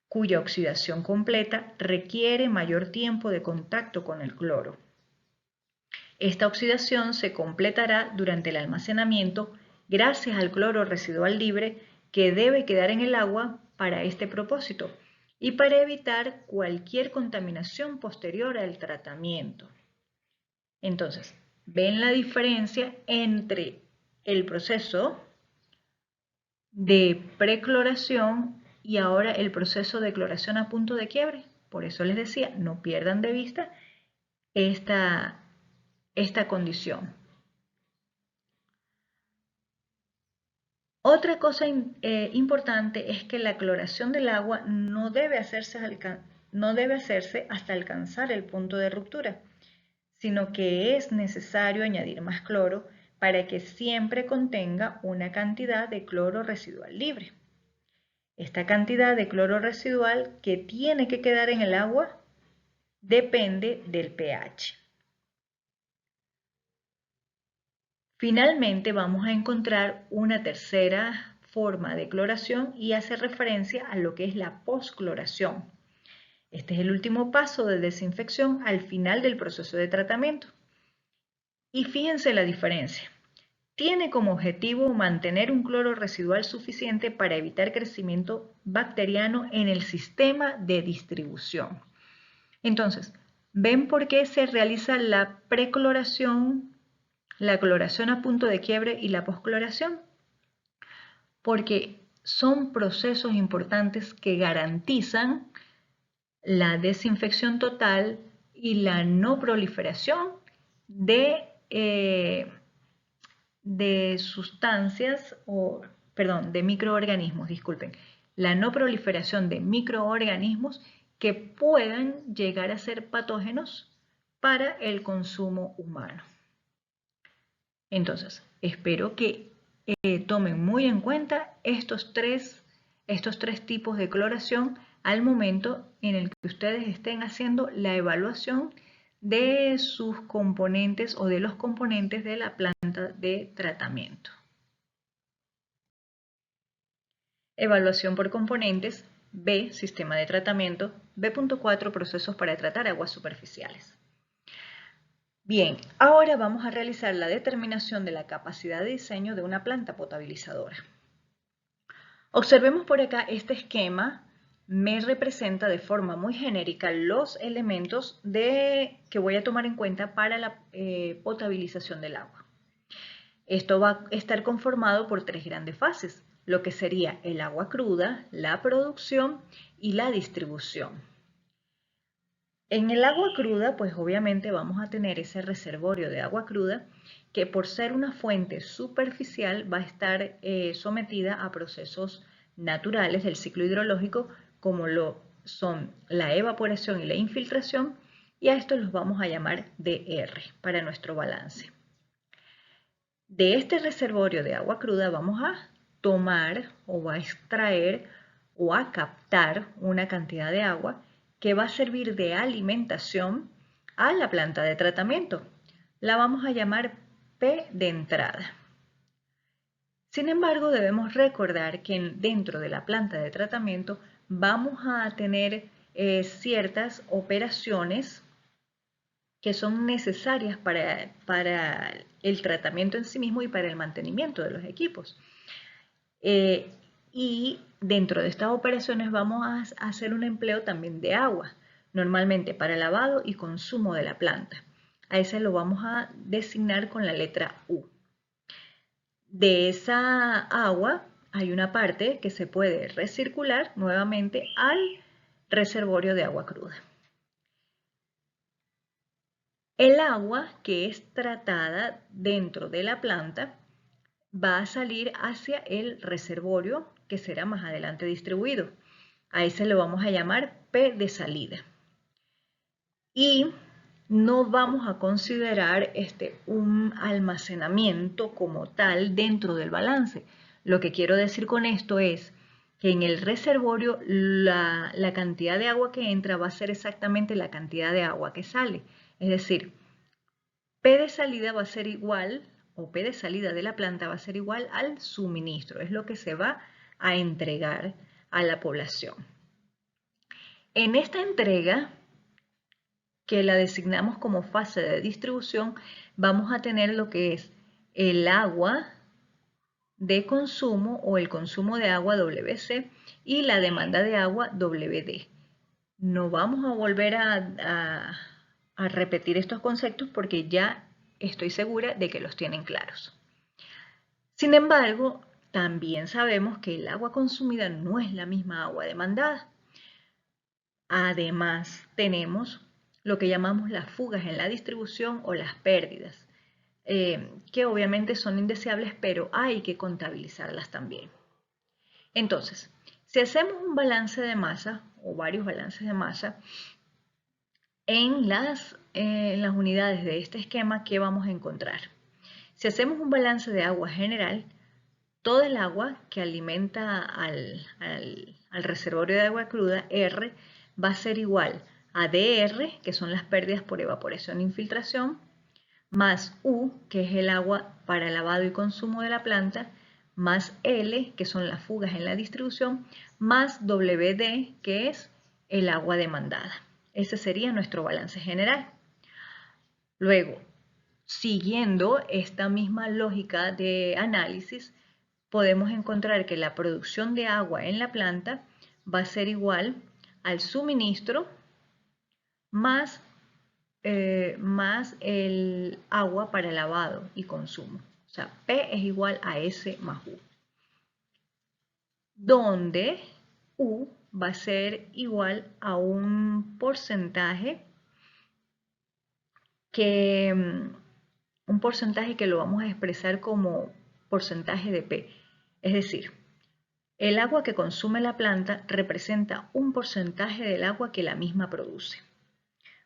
A: cuya oxidación completa requiere mayor tiempo de contacto con el cloro. Esta oxidación se completará durante el almacenamiento gracias al cloro residual libre que debe quedar en el agua para este propósito y para evitar cualquier contaminación posterior al tratamiento. Entonces, ¿ven la diferencia entre el proceso de precloración y ahora el proceso de cloración a punto de quiebre? Por eso les decía, no pierdan de vista esta condición. Otra cosa importante es que la cloración del agua no debe hacerse hasta alcanzar el punto de ruptura, sino que es necesario añadir más cloro para que siempre contenga una cantidad de cloro residual libre. Esta cantidad de cloro residual que tiene que quedar en el agua depende del pH. Finalmente vamos a encontrar una tercera forma de cloración y hace referencia a lo que es la postcloración. Este es el último paso de desinfección al final del proceso de tratamiento. Y fíjense la diferencia. Tiene como objetivo mantener un cloro residual suficiente para evitar crecimiento bacteriano en el sistema de distribución. Entonces, ¿ven por qué se realiza la precloración, la cloración a punto de quiebre y la postcloración? Porque son procesos importantes que garantizan la desinfección total y la no proliferación de sustancias, de microorganismos, disculpen, la no proliferación de microorganismos que puedan llegar a ser patógenos para el consumo humano. Entonces, espero que tomen muy en cuenta estos tres tipos de cloración al momento en el que ustedes estén haciendo la evaluación de sus componentes o de los componentes de la planta de tratamiento. Evaluación por componentes. B, sistema de tratamiento. B.4, procesos para tratar aguas superficiales. Bien, ahora vamos a realizar la determinación de la capacidad de diseño de una planta potabilizadora. Observemos por acá este esquema. Me representa de forma muy genérica los elementos que voy a tomar en cuenta para la potabilización del agua. Esto va a estar conformado por tres grandes fases, lo que sería el agua cruda, la producción y la distribución. En el agua cruda, pues obviamente vamos a tener ese reservorio de agua cruda que por ser una fuente superficial va a estar sometida a procesos naturales del ciclo hidrológico como lo son la evaporación y la infiltración, y a estos los vamos a llamar DR para nuestro balance. De este reservorio de agua cruda vamos a tomar o a extraer o a captar una cantidad de agua que va a servir de alimentación a la planta de tratamiento. La vamos a llamar P de entrada. Sin embargo, debemos recordar que dentro de la planta de tratamiento vamos a tener ciertas operaciones que son necesarias para el tratamiento en sí mismo y para el mantenimiento de los equipos. Y dentro de estas operaciones vamos a hacer un empleo también de agua, normalmente para lavado y consumo de la planta. A ese lo vamos a designar con la letra U. De esa agua hay una parte que se puede recircular nuevamente al reservorio de agua cruda. El agua que es tratada dentro de la planta va a salir hacia el reservorio que será más adelante distribuido. A ese lo vamos a llamar P de salida. Y no vamos a considerar un almacenamiento como tal dentro del balance. Lo que quiero decir con esto es que en el reservorio la cantidad de agua que entra va a ser exactamente la cantidad de agua que sale. Es decir, P de salida va a ser igual, o P de salida de la planta va a ser igual al suministro. Es lo que se va a entregar a la población. En esta entrega, que la designamos como fase de distribución, vamos a tener lo que es el agua de consumo o el consumo de agua WC y la demanda de agua WD. No vamos a volver a repetir estos conceptos porque ya estoy segura de que los tienen claros. Sin embargo, también sabemos que el agua consumida no es la misma agua demandada. Además, tenemos lo que llamamos las fugas en la distribución o las pérdidas, que obviamente son indeseables, pero hay que contabilizarlas también. Entonces, si hacemos un balance de masa o varios balances de masa, en las unidades de este esquema, ¿qué vamos a encontrar? Si hacemos un balance de agua general, toda el agua que alimenta al reservorio de agua cruda, R, va a ser igual a DR, que son las pérdidas por evaporación e infiltración, más U, que es el agua para lavado y consumo de la planta, más L, que son las fugas en la distribución, más WD, que es el agua demandada. Ese sería nuestro balance general. Luego, siguiendo esta misma lógica de análisis, podemos encontrar que la producción de agua en la planta va a ser igual al suministro más el agua para lavado y consumo. O sea, P es igual a S más U. Donde U va a ser igual a un porcentaje que lo vamos a expresar como porcentaje de P. Es decir, el agua que consume la planta representa un porcentaje del agua que la misma produce.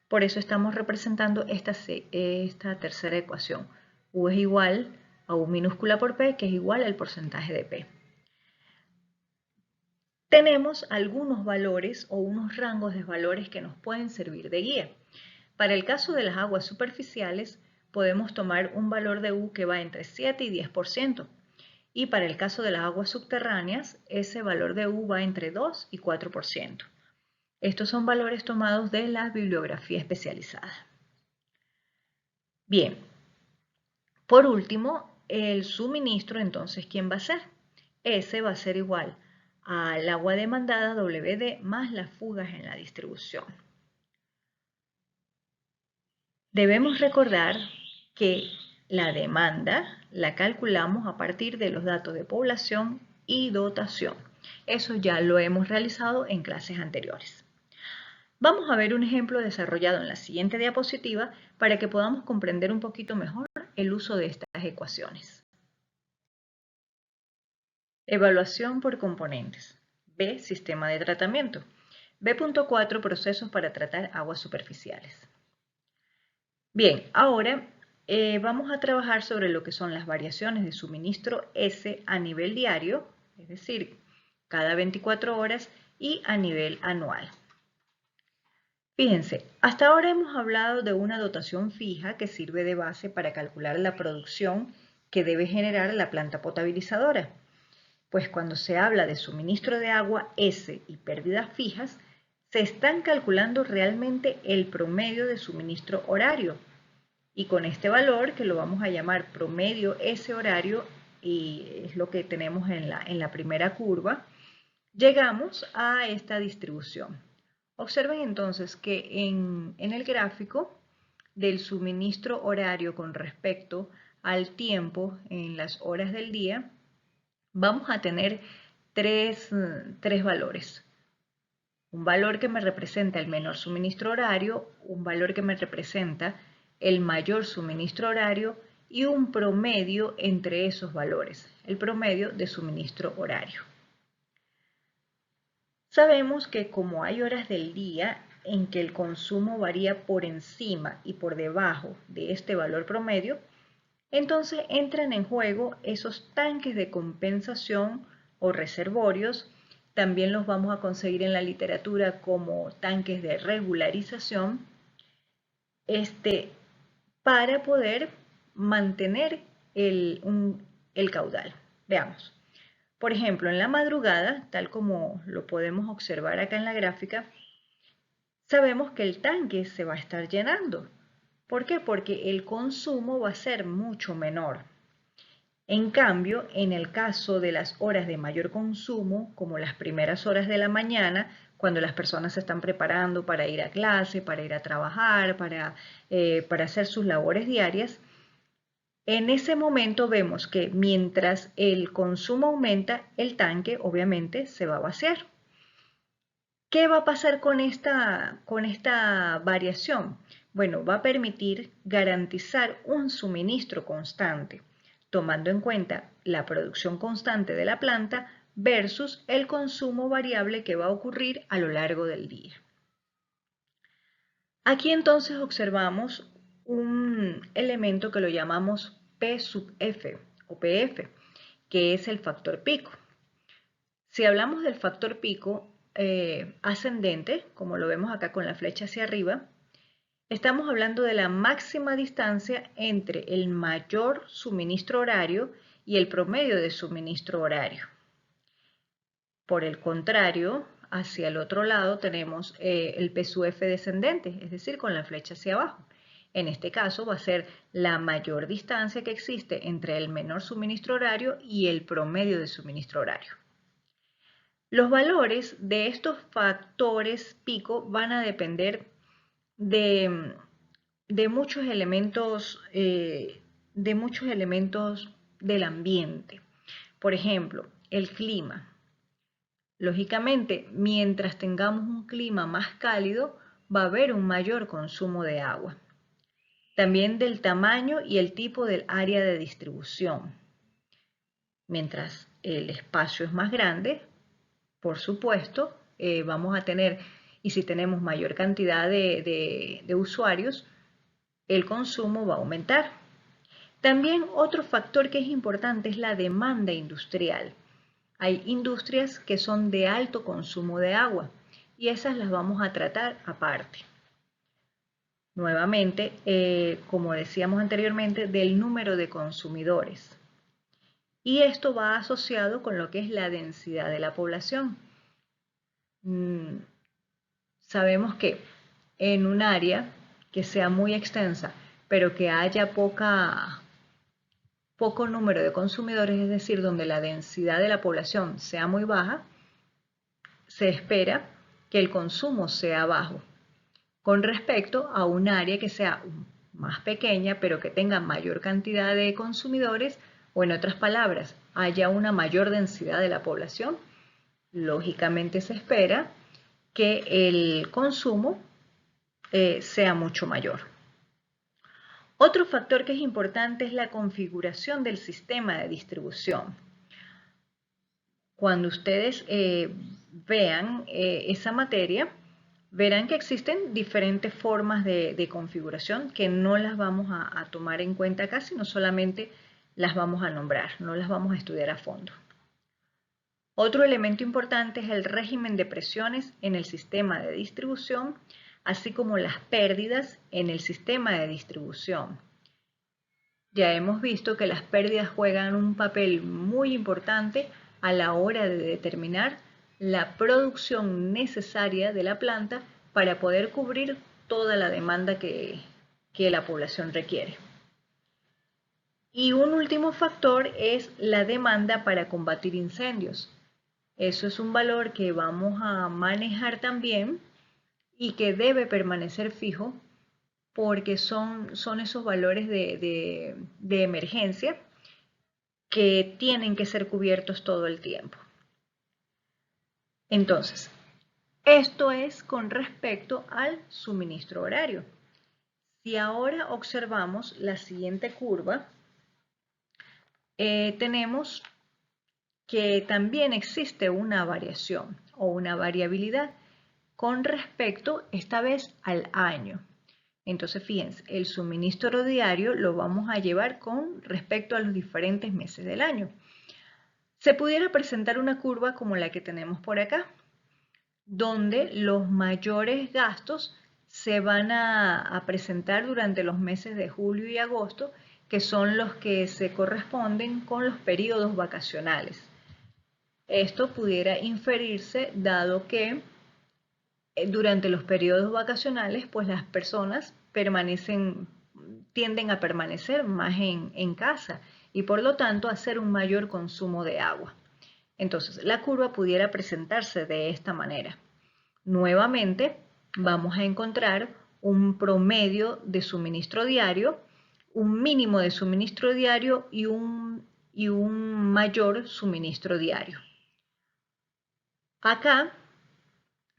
A: Por eso estamos representando esta tercera ecuación. U es igual a U minúscula por P, que es igual al porcentaje de P. Tenemos algunos valores o unos rangos de valores que nos pueden servir de guía. Para el caso de las aguas superficiales, podemos tomar un valor de U que va entre 7 y 10%. Y para el caso de las aguas subterráneas, ese valor de U va entre 2 y 4%. Estos son valores tomados de la bibliografía especializada. Bien, por último, el suministro, entonces, ¿quién va a ser? S va a ser igual al agua demandada, WD, más las fugas en la distribución. Debemos recordar que la demanda la calculamos a partir de los datos de población y dotación. Eso ya lo hemos realizado en clases anteriores. Vamos a ver un ejemplo desarrollado en la siguiente diapositiva para que podamos comprender un poquito mejor el uso de estas ecuaciones. Evaluación por componentes. B, sistema de tratamiento. B.4, procesos para tratar aguas superficiales. Bien, ahora vamos a trabajar sobre lo que son las variaciones de suministro S a nivel diario, es decir, cada 24 horas y a nivel anual. Fíjense, hasta ahora hemos hablado de una dotación fija que sirve de base para calcular la producción que debe generar la planta potabilizadora. Pues cuando se habla de suministro de agua S y pérdidas fijas, se están calculando realmente el promedio de suministro horario. Y con este valor, que lo vamos a llamar promedio S horario, y es lo que tenemos en la primera curva, llegamos a esta distribución. Observen entonces que en el gráfico del suministro horario con respecto al tiempo en las horas del día, vamos a tener tres valores. Un valor que me representa el menor suministro horario, un valor que me representa el mayor suministro horario y un promedio entre esos valores, el promedio de suministro horario. Sabemos que como hay horas del día en que el consumo varía por encima y por debajo de este valor promedio, entonces entran en juego esos tanques de compensación o reservorios. También los vamos a conseguir en la literatura como tanques de regularización, para poder mantener el caudal. Veamos. Por ejemplo, en la madrugada, tal como lo podemos observar acá en la gráfica, sabemos que el tanque se va a estar llenando. ¿Por qué? Porque el consumo va a ser mucho menor. En cambio, en el caso de las horas de mayor consumo, como las primeras horas de la mañana, cuando las personas se están preparando para ir a clase, para ir a trabajar, para hacer sus labores diarias, en ese momento vemos que mientras el consumo aumenta, el tanque obviamente se va a vaciar. ¿Qué va a pasar con esta variación? Bueno, va a permitir garantizar un suministro constante, tomando en cuenta la producción constante de la planta versus el consumo variable que va a ocurrir a lo largo del día. Aquí entonces observamos un elemento que lo llamamos P sub F o PF, que es el factor pico. Si hablamos del factor pico ascendente, como lo vemos acá con la flecha hacia arriba, estamos hablando de la máxima distancia entre el mayor suministro horario y el promedio de suministro horario. Por el contrario, hacia el otro lado tenemos el P sub F descendente, es decir, con la flecha hacia abajo. En este caso va a ser la mayor distancia que existe entre el menor suministro horario y el promedio de suministro horario. Los valores de estos factores pico van a depender de muchos elementos, del ambiente. Por ejemplo, el clima. Lógicamente, mientras tengamos un clima más cálido, va a haber un mayor consumo de agua. También del tamaño y el tipo del área de distribución. Mientras el espacio es más grande, por supuesto, vamos a tener, y si tenemos mayor cantidad de usuarios, el consumo va a aumentar. También otro factor que es importante es la demanda industrial. Hay industrias que son de alto consumo de agua y esas las vamos a tratar aparte. Nuevamente, como decíamos anteriormente, del número de consumidores. Y esto va asociado con lo que es la densidad de la población. Sabemos que en un área que sea muy extensa, pero que haya poco número de consumidores, es decir, donde la densidad de la población sea muy baja, se espera que el consumo sea bajo. Con respecto a un área que sea más pequeña, pero que tenga mayor cantidad de consumidores, o en otras palabras, haya una mayor densidad de la población, lógicamente se espera que el consumo sea mucho mayor. Otro factor que es importante es la configuración del sistema de distribución. Cuando ustedes vean esa materia, verán que existen diferentes formas de configuración que no las vamos a tomar en cuenta acá, sino solamente las vamos a nombrar, no las vamos a estudiar a fondo. Otro elemento importante es el régimen de presiones en el sistema de distribución, así como las pérdidas en el sistema de distribución. Ya hemos visto que las pérdidas juegan un papel muy importante a la hora de determinar la producción necesaria de la planta para poder cubrir toda la demanda que la población requiere. Y un último factor es la demanda para combatir incendios. Eso es un valor que vamos a manejar también y que debe permanecer fijo porque son esos valores de emergencia que tienen que ser cubiertos todo el tiempo. Entonces, esto es con respecto al suministro horario. Si ahora observamos la siguiente curva, tenemos que también existe una variación o una variabilidad con respecto esta vez al año. Entonces, fíjense, el suministro diario lo vamos a llevar con respecto a los diferentes meses del año. Se pudiera presentar una curva como la que tenemos por acá, donde los mayores gastos se van a presentar durante los meses de julio y agosto, que son los que se corresponden con los periodos vacacionales. Esto pudiera inferirse dado que durante los periodos vacacionales, pues las personas tienden a permanecer más en casa y por lo tanto hacer un mayor consumo de agua. Entonces, la curva pudiera presentarse de esta manera. Nuevamente, vamos a encontrar un promedio de suministro diario, un mínimo de suministro diario y un mayor suministro diario. Acá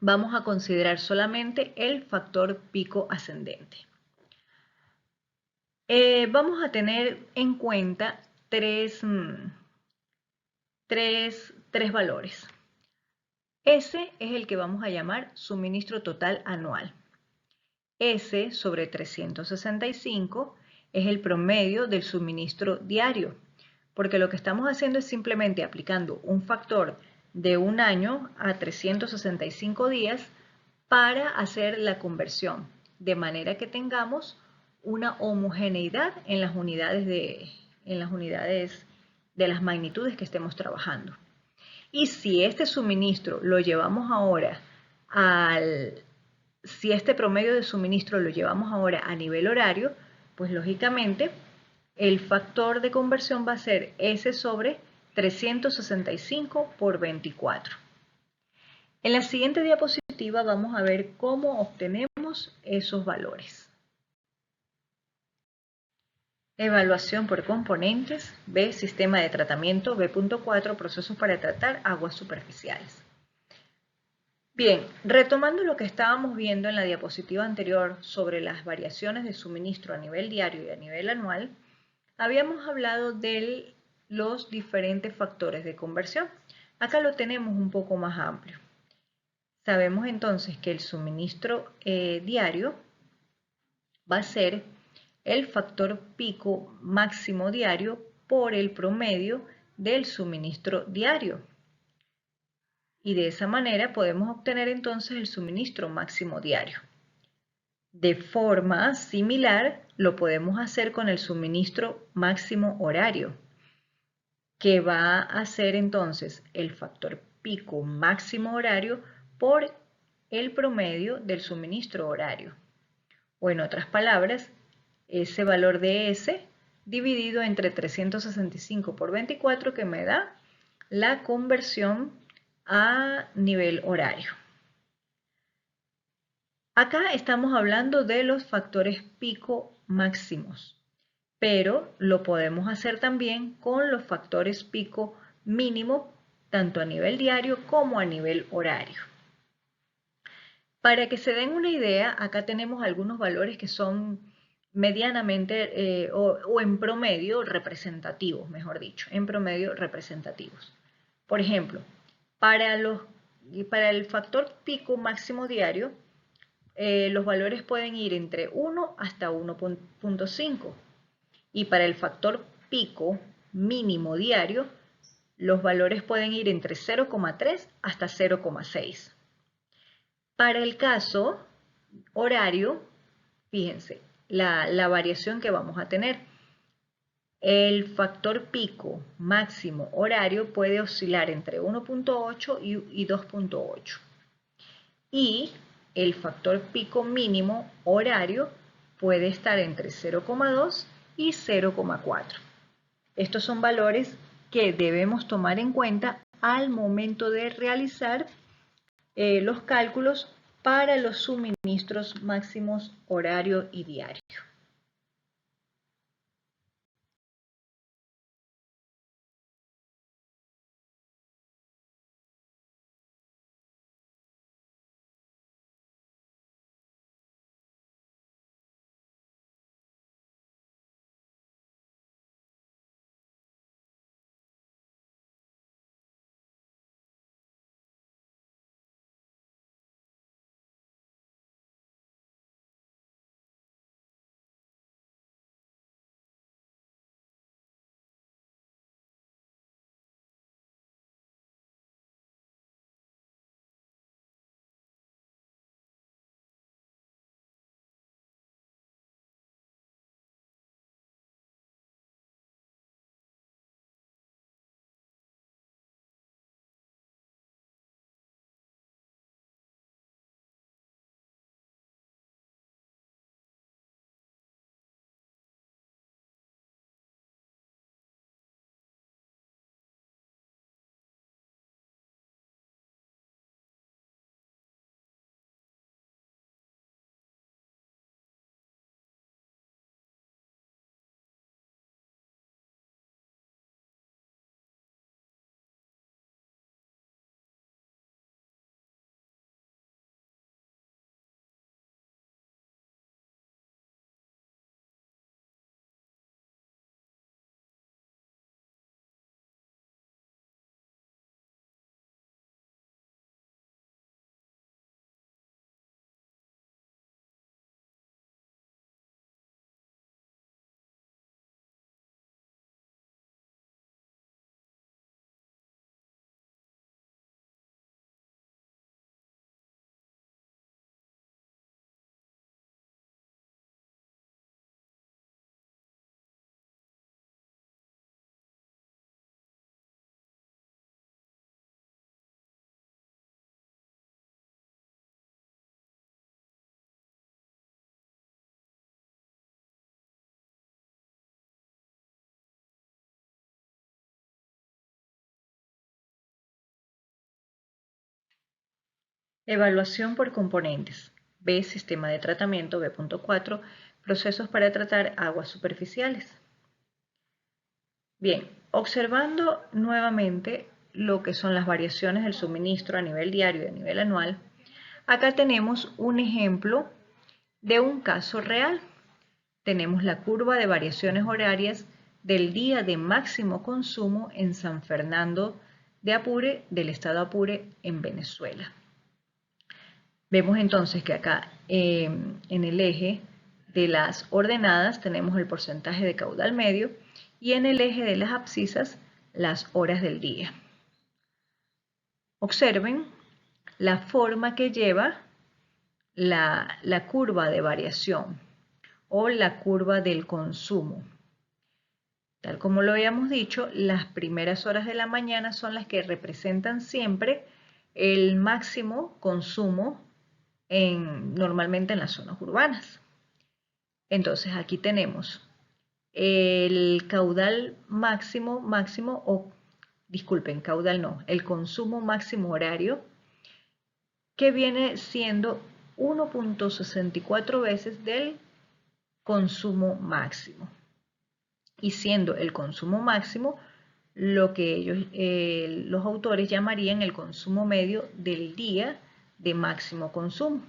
A: vamos a considerar solamente el factor pico ascendente. Vamos a tener en cuenta tres valores. S es el que vamos a llamar suministro total anual. S sobre 365 es el promedio del suministro diario, porque lo que estamos haciendo es simplemente aplicando un factor de un año a 365 días para hacer la conversión, de manera que tengamos una homogeneidad en las unidades de las magnitudes que estemos trabajando. Y si este suministro lo llevamos ahora si este promedio de suministro lo llevamos ahora a nivel horario, pues lógicamente el factor de conversión va a ser S sobre 365 por 24. En la siguiente diapositiva vamos a ver cómo obtenemos esos valores. Evaluación por componentes, B, sistema de tratamiento, B.4, procesos para tratar aguas superficiales. Bien, retomando lo que estábamos viendo en la diapositiva anterior sobre las variaciones de suministro a nivel diario y a nivel anual, habíamos hablado de los diferentes factores de conversión. Acá lo tenemos un poco más amplio. Sabemos entonces que el suministro diario va a ser el factor pico máximo diario por el promedio del suministro diario. Y de esa manera podemos obtener entonces el suministro máximo diario. De forma similar lo podemos hacer con el suministro máximo horario, que va a ser entonces el factor pico máximo horario por el promedio del suministro horario. O en otras palabras, ese valor de S dividido entre 365 por 24 que me da la conversión a nivel horario. Acá estamos hablando de los factores pico máximos, pero lo podemos hacer también con los factores pico mínimo, tanto a nivel diario como a nivel horario. Para que se den una idea, acá tenemos algunos valores que son medianamente o en promedio representativos, mejor dicho, en promedio representativos. Por ejemplo, para el factor pico máximo diario, los valores pueden ir entre 1 hasta 1.5. Y para el factor pico mínimo diario, los valores pueden ir entre 0,3 hasta 0,6. Para el caso horario, fíjense, la variación que vamos a tener. El factor pico máximo horario puede oscilar entre 1.8 y 2.8. Y el factor pico mínimo horario puede estar entre 0,2 y 0,4. Estos son valores que debemos tomar en cuenta al momento de realizar los cálculos para los suministros máximos horario y diario. Evaluación por componentes. B. Sistema de tratamiento. B.4. Procesos para tratar aguas superficiales. Bien, observando nuevamente lo que son las variaciones del suministro a nivel diario y a nivel anual, acá tenemos un ejemplo de un caso real. Tenemos la curva de variaciones horarias del día de máximo consumo en San Fernando de Apure, del estado Apure, en Venezuela. Vemos entonces que acá en el eje de las ordenadas tenemos el porcentaje de caudal medio y en el eje de las abscisas las horas del día. Observen la forma que lleva la curva de variación o la curva del consumo. Tal como lo habíamos dicho, las primeras horas de la mañana son las que representan siempre el máximo consumo normalmente en las zonas urbanas. Entonces aquí tenemos el caudal máximo, caudal no, el consumo máximo horario, que viene siendo 1.64 veces del consumo máximo. Y siendo el consumo máximo lo que los autores llamarían el consumo medio del día de máximo consumo.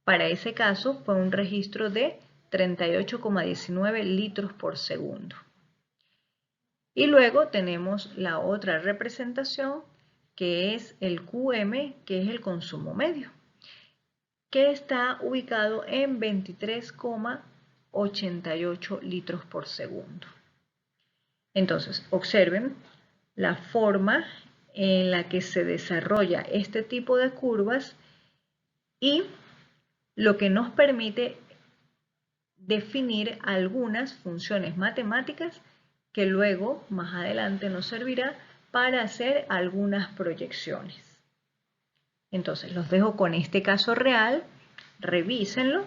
A: Para ese caso fue un registro de 38,19 litros por segundo. Y luego tenemos la otra representación que es el QM, que es el consumo medio, que está ubicado en 23,88 litros por segundo. Entonces, observen la forma en la que se desarrolla este tipo de curvas y lo que nos permite definir algunas funciones matemáticas que luego, más adelante, nos servirá para hacer algunas proyecciones. Entonces, los dejo con este caso real, revísenlo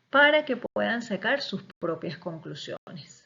A: para que puedan sacar sus propias conclusiones.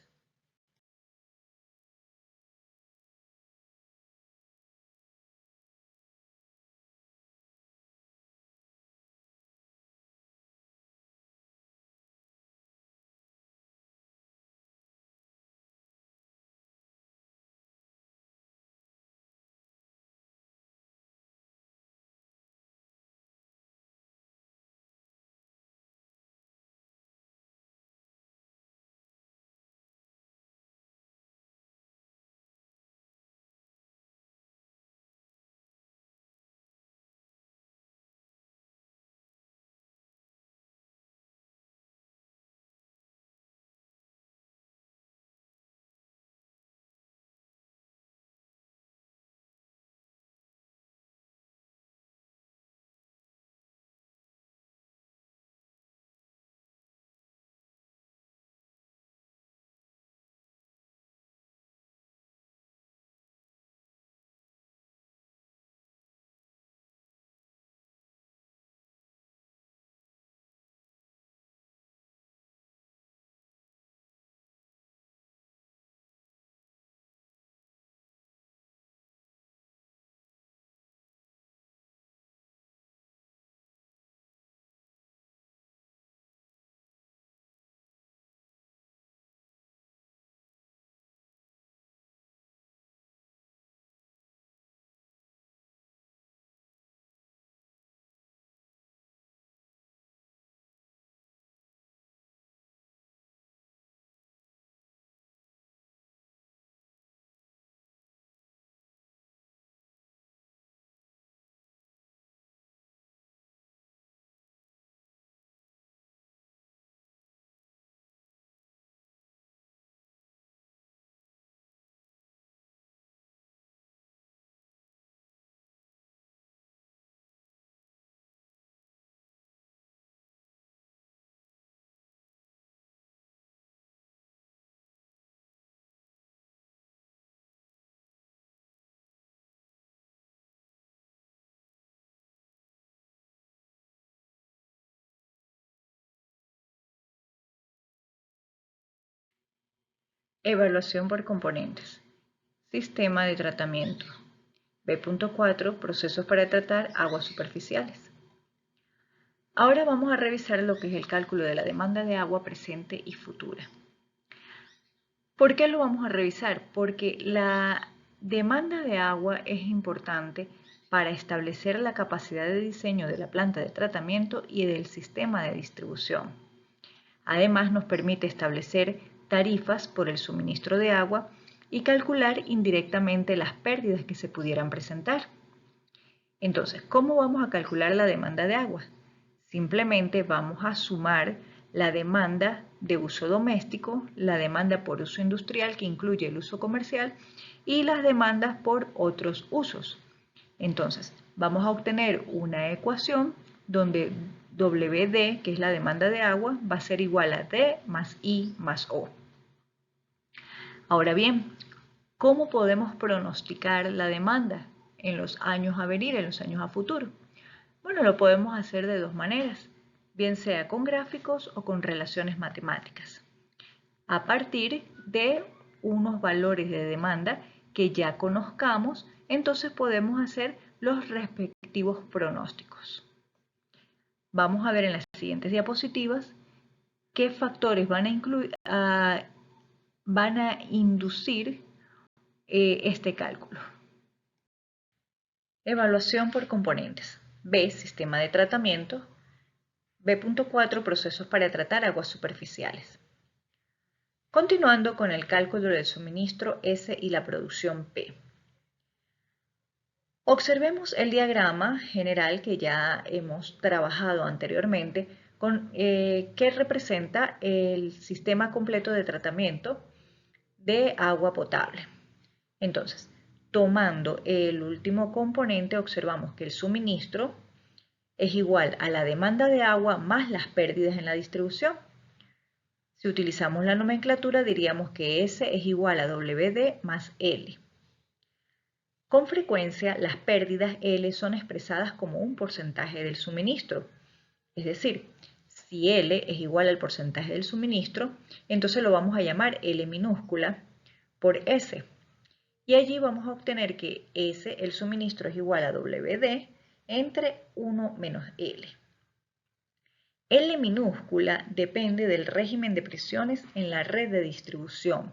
A: Evaluación por componentes. Sistema de tratamiento. B.4. Procesos para tratar aguas superficiales. Ahora vamos a revisar lo que es el cálculo de la demanda de agua presente y futura. ¿Por qué lo vamos a revisar? Porque la demanda de agua es importante para establecer la capacidad de diseño de la planta de tratamiento y del sistema de distribución. Además, nos permite establecer tarifas por el suministro de agua y calcular indirectamente las pérdidas que se pudieran presentar. Entonces, ¿cómo vamos a calcular la demanda de agua? Simplemente vamos a sumar la demanda de uso doméstico, la demanda por uso industrial, que incluye el uso comercial, y las demandas por otros usos. Entonces, vamos a obtener una ecuación donde WD, que es la demanda de agua, va a ser igual a D más I más O. Ahora bien, ¿cómo podemos pronosticar la demanda en los años a venir, en los años a futuro? Bueno, lo podemos hacer de dos maneras, bien sea con gráficos o con relaciones matemáticas, a partir de unos valores de demanda que ya conozcamos, entonces podemos hacer los respectivos pronósticos. Vamos a ver en las siguientes diapositivas qué factores van a inducir este cálculo. Evaluación por componentes. B, sistema de tratamiento. B.4, procesos para tratar aguas superficiales. Continuando con el cálculo del suministro S y la producción P. Observemos el diagrama general que ya hemos trabajado anteriormente, que representa el sistema completo de tratamiento de agua potable. Entonces, tomando el último componente, observamos que el suministro es igual a la demanda de agua más las pérdidas en la distribución. Si utilizamos la nomenclatura, diríamos que S es igual a WD más L. Con frecuencia, las pérdidas L son expresadas como un porcentaje del suministro. Es decir, si L es igual al porcentaje del suministro, entonces lo vamos a llamar L minúscula por S. Y allí vamos a obtener que S, el suministro, es igual a WD entre 1 menos L. L minúscula depende del régimen de presiones en la red de distribución.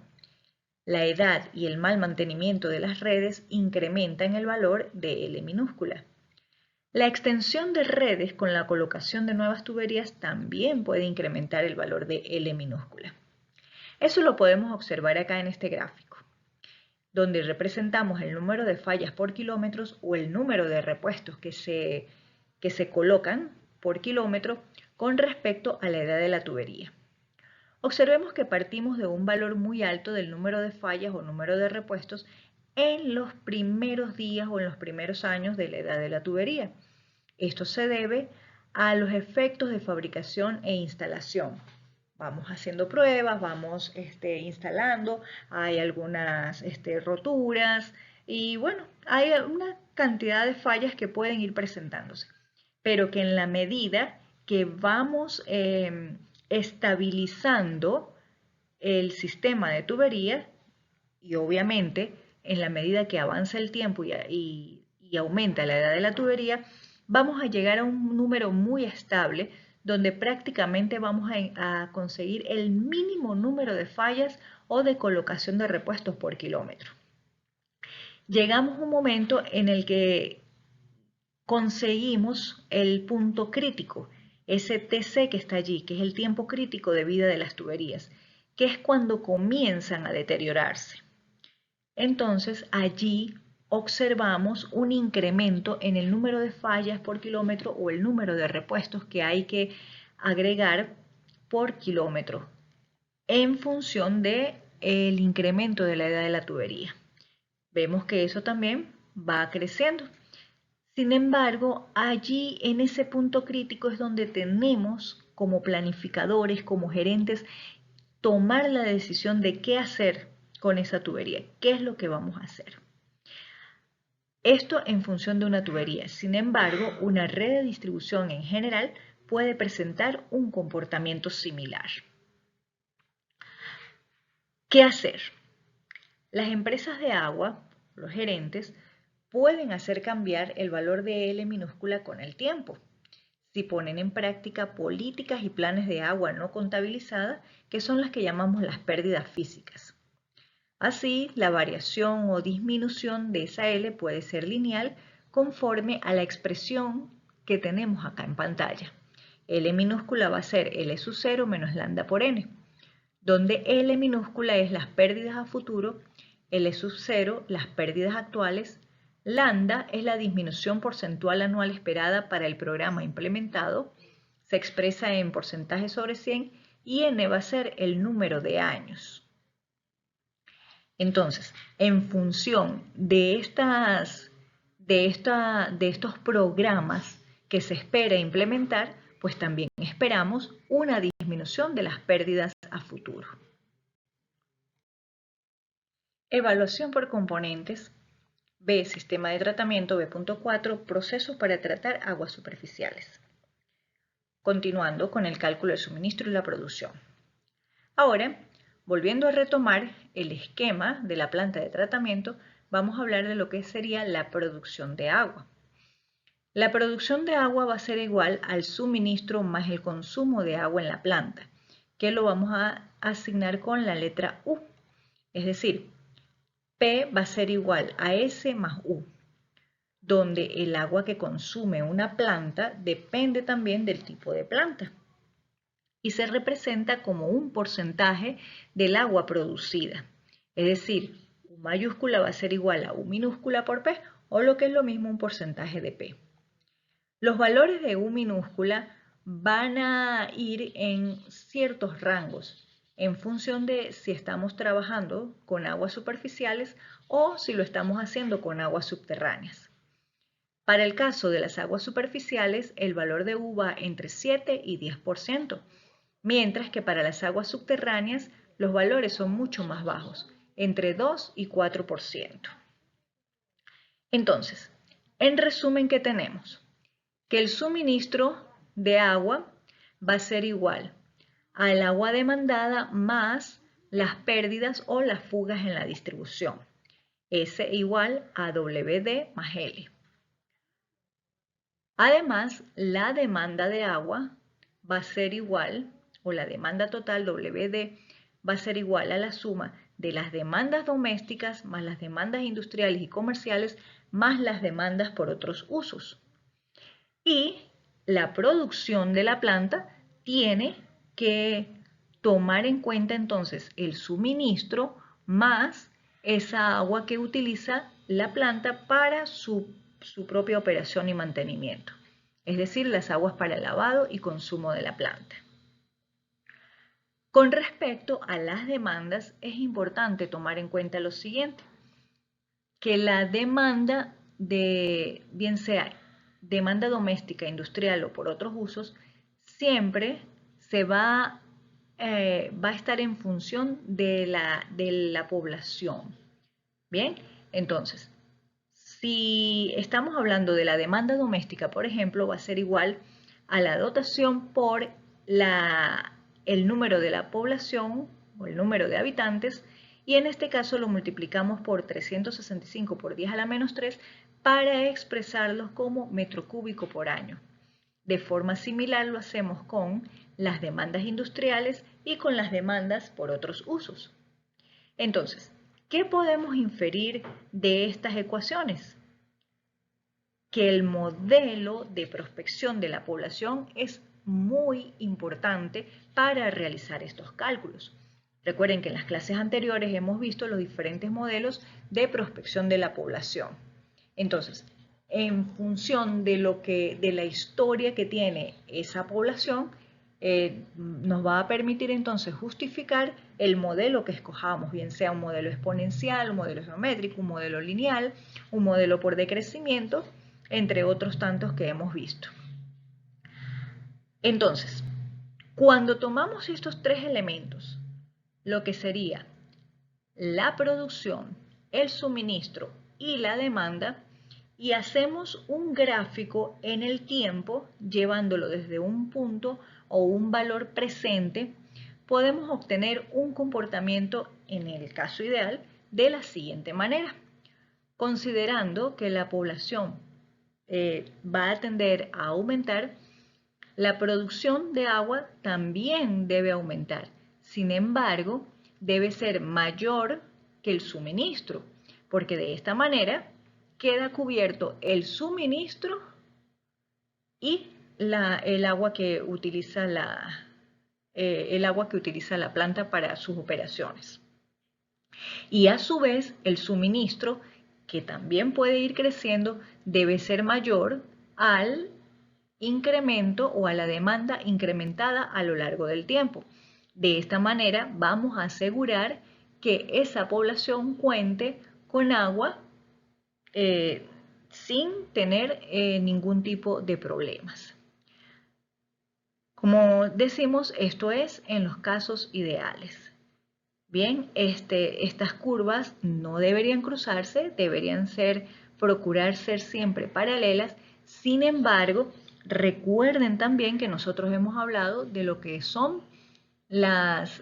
A: La edad y el mal mantenimiento de las redes incrementan el valor de L minúscula. La extensión de redes con la colocación de nuevas tuberías también puede incrementar el valor de L minúscula. Eso lo podemos observar acá en este gráfico, donde representamos el número de fallas por kilómetros o el número de repuestos que se colocan por kilómetro con respecto a la edad de la tubería. Observemos que partimos de un valor muy alto del número de fallas o número de repuestos en los primeros días o en los primeros años de la edad de la tubería. Esto se debe a los efectos de fabricación e instalación. Vamos haciendo pruebas, vamos instalando, hay algunas roturas y bueno, hay una cantidad de fallas que pueden ir presentándose, pero que en la medida que vamos estabilizando el sistema de tubería y obviamente en la medida que avanza el tiempo y aumenta la edad de la tubería, vamos a llegar a un número muy estable donde prácticamente vamos a conseguir el mínimo número de fallas o de colocación de repuestos por kilómetro. Llegamos a un momento en el que conseguimos el punto crítico, ese TC que está allí, que es el tiempo crítico de vida de las tuberías, que es cuando comienzan a deteriorarse. Entonces allí observamos un incremento en el número de fallas por kilómetro o el número de repuestos que hay que agregar por kilómetro en función del incremento de la edad de la tubería. Vemos que eso también va creciendo. Sin embargo, allí en ese punto crítico es donde tenemos como planificadores, como gerentes, tomar la decisión de qué hacer con esa tubería, qué es lo que vamos a hacer. Esto en función de una tubería. Sin embargo, una red de distribución en general puede presentar un comportamiento similar. ¿Qué hacer? Las empresas de agua, los gerentes, pueden hacer cambiar el valor de L minúscula con el tiempo. si ponen en práctica políticas y planes de agua no contabilizada, que son las que llamamos las pérdidas físicas. Así, la variación o disminución de esa L puede ser lineal conforme a la expresión que tenemos acá en pantalla. L minúscula va a ser L sub 0 menos lambda por N, donde L minúscula es las pérdidas a futuro, L sub 0 las pérdidas actuales, lambda es la disminución porcentual anual esperada para el programa implementado, se expresa en porcentaje sobre 100 y N va a ser el número de años. Entonces, en función de estos programas que se espera implementar, pues también esperamos una disminución de las pérdidas a futuro. Evaluación por componentes. B. Sistema de tratamiento. B.4. Procesos para tratar aguas superficiales. Continuando con el cálculo del suministro y la producción. Ahora, volviendo a retomar el esquema de la planta de tratamiento, vamos a hablar de lo que sería la producción de agua. La producción de agua va a ser igual al suministro más el consumo de agua en la planta, que lo vamos a asignar con la letra U. Es decir, P va a ser igual a S más U, donde el agua que consume una planta depende también del tipo de planta y se representa como un porcentaje del agua producida. Es decir, U mayúscula va a ser igual a U minúscula por P, o lo que es lo mismo un porcentaje de P. Los valores de U minúscula van a ir en ciertos rangos en función de si estamos trabajando con aguas superficiales o si lo estamos haciendo con aguas subterráneas. Para el caso de las aguas superficiales, el valor de U va entre 7 y 10%, mientras que para las aguas subterráneas los valores son mucho más bajos, entre 2 y 4%. Entonces, en resumen, ¿qué tenemos? Que el suministro de agua va a ser igual al agua demandada más las pérdidas o las fugas en la distribución. S igual a WD más L. Además, la demanda de agua va a ser igual, o la demanda total WD va a ser igual a la suma de las demandas domésticas más las demandas industriales y comerciales más las demandas por otros usos. Y la producción de la planta tiene que tomar en cuenta entonces el suministro más esa agua que utiliza la planta para su propia operación y mantenimiento, es decir, las aguas para el lavado y consumo de la planta. Con respecto a las demandas, es importante tomar en cuenta lo siguiente, que la demanda de, bien sea demanda doméstica, industrial o por otros usos, siempre se va a estar en función de la población. Bien, entonces, si estamos hablando de la demanda doméstica, por ejemplo, va a ser igual a la dotación por el número de la población o el número de habitantes, y en este caso lo multiplicamos por 365 por 10 a la menos 3 para expresarlos como metro cúbico por año. De forma similar lo hacemos con las demandas industriales y con las demandas por otros usos. Entonces, ¿qué podemos inferir de estas ecuaciones? Que el modelo de prospección de la población es muy importante para realizar estos cálculos. Recuerden que en las clases anteriores hemos visto los diferentes modelos de prospección de la población. Entonces, en función de la historia que tiene esa población, nos va a permitir entonces justificar el modelo que escojamos, bien sea un modelo exponencial, un modelo geométrico, un modelo lineal, un modelo por decrecimiento, entre otros tantos que hemos visto. Entonces, cuando tomamos estos tres elementos, lo que sería la producción, el suministro y la demanda, y hacemos un gráfico en el tiempo, llevándolo desde un punto o un valor presente, podemos obtener un comportamiento, en el caso ideal, de la siguiente manera. Considerando que la población va a tender a aumentar, La producción de agua también debe aumentar. Sin embargo, debe ser mayor que el suministro, porque de esta manera queda cubierto el suministro y el agua que utiliza la planta para sus operaciones. Y a su vez, el suministro, que también puede ir creciendo, debe ser mayor al incremento o a la demanda incrementada a lo largo del tiempo. De esta manera vamos a asegurar que esa población cuente con agua sin tener ningún tipo de problemas. Como decimos, esto es en los casos ideales. Bien, estas curvas no deberían cruzarse, deberían procurar ser siempre paralelas. Sin embargo, recuerden también que nosotros hemos hablado de lo que son los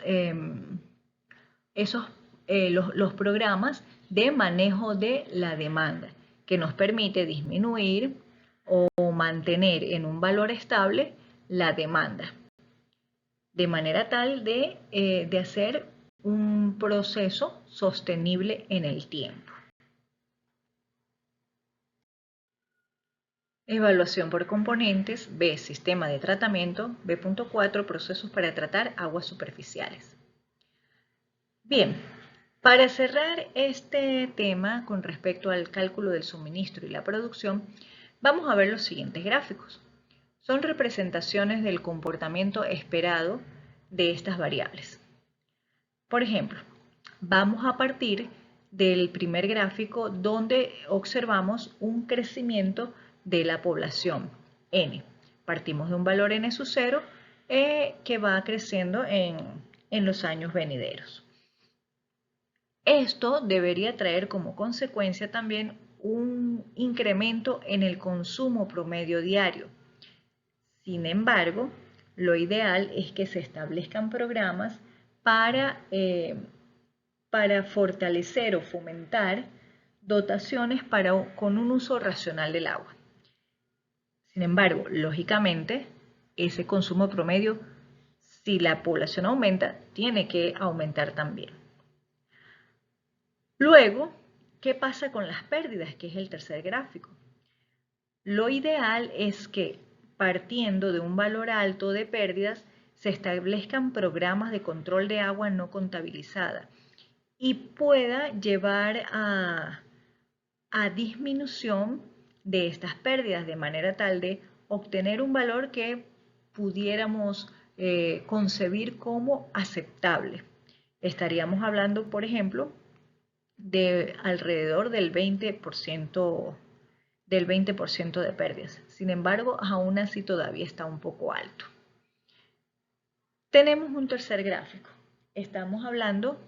A: programas de manejo de la demanda, que nos permite disminuir o mantener en un valor estable la demanda, de manera tal de hacer un proceso sostenible en el tiempo. Evaluación por componentes. B. Sistema de tratamiento. B.4. Procesos para tratar aguas superficiales. Bien, para cerrar este tema con respecto al cálculo del suministro y la producción, vamos a ver los siguientes gráficos. Son representaciones del comportamiento esperado de estas variables. Por ejemplo, vamos a partir del primer gráfico donde observamos un crecimiento de la población N. Partimos de un valor N sub 0 que va creciendo en los años venideros. Esto debería traer como consecuencia también un incremento en el consumo promedio diario. Sin embargo, lo ideal es que se establezcan programas para fortalecer o fomentar dotaciones con un uso racional del agua. Sin embargo, lógicamente, ese consumo promedio, si la población aumenta, tiene que aumentar también. Luego, ¿qué pasa con las pérdidas? Que es el tercer gráfico. Lo ideal es que, partiendo de un valor alto de pérdidas, se establezcan programas de control de agua no contabilizada y pueda llevar a disminución de estas pérdidas, de manera tal de obtener un valor que pudiéramos concebir como aceptable. Estaríamos hablando, por ejemplo, de alrededor del 20% de pérdidas. Sin embargo, aún así todavía está un poco alto. Tenemos un tercer gráfico. Estamos hablando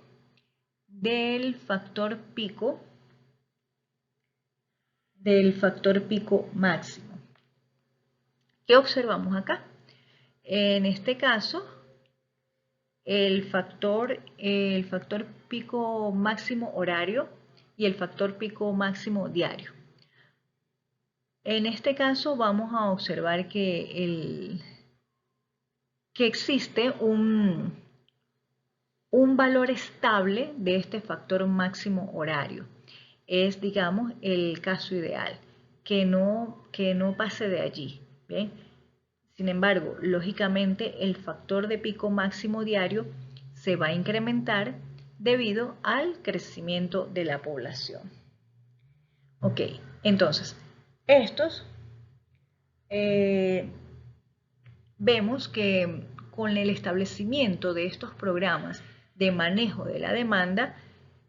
A: del factor pico máximo. ¿Qué observamos acá? En este caso, el factor pico máximo horario y el factor pico máximo diario. En este caso vamos a observar que existe un valor estable de este factor máximo horario. Es, digamos, el caso ideal, que no pase de allí. ¿Bien? Sin embargo, lógicamente el factor de pico máximo diario se va a incrementar debido al crecimiento de la población. Ok, entonces, vemos que con el establecimiento de estos programas de manejo de la demanda,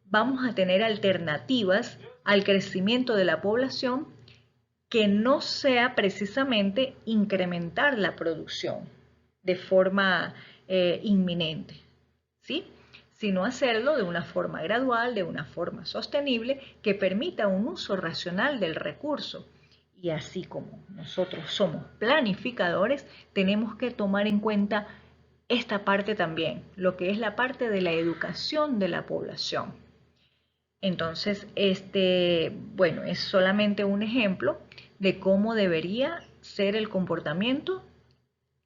A: vamos a tener alternativas al crecimiento de la población que no sea precisamente incrementar la producción de forma inminente, ¿sí? Sino hacerlo de una forma gradual, de una forma sostenible, que permita un uso racional del recurso. Y así como nosotros somos planificadores, tenemos que tomar en cuenta esta parte también, lo que es la parte de la educación de la población. Entonces, bueno, es solamente un ejemplo de cómo debería ser el comportamiento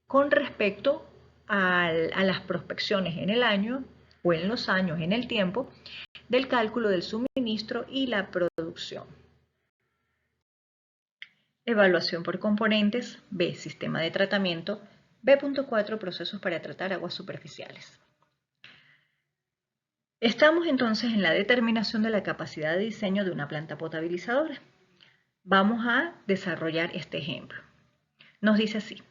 A: con respecto a las prospecciones en el año o en los años, en el tiempo, del cálculo del suministro y la producción. Evaluación por componentes. B. Sistema de tratamiento. B.4. Procesos para tratar aguas superficiales. Estamos entonces en la determinación de la capacidad de diseño de una planta potabilizadora. Vamos a desarrollar este ejemplo. Nos dice así: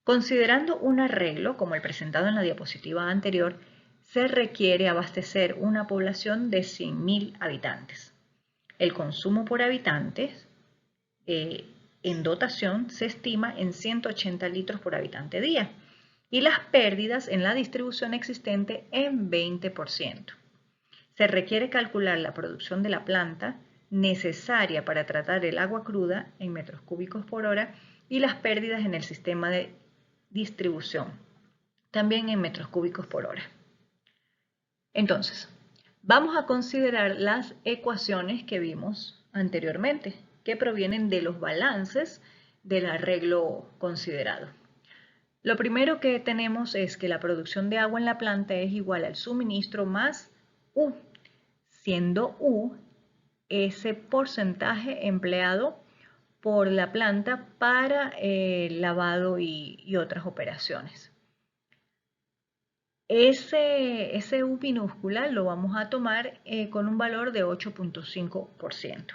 A: considerando un arreglo como el presentado en la diapositiva anterior, se requiere abastecer una población de 100.000 habitantes. El consumo por habitante en dotación se estima en 180 litros por habitante día y las pérdidas en la distribución existente en 20%. Se requiere calcular la producción de la planta necesaria para tratar el agua cruda en metros cúbicos por hora y las pérdidas en el sistema de distribución, también en metros cúbicos por hora. Entonces, vamos a considerar las ecuaciones que vimos anteriormente, que provienen de los balances del arreglo considerado. Lo primero que tenemos es que la producción de agua en la planta es igual al suministro más U, siendo U ese porcentaje empleado por la planta para lavado y otras operaciones. Ese U minúscula lo vamos a tomar con un valor de 8.5%.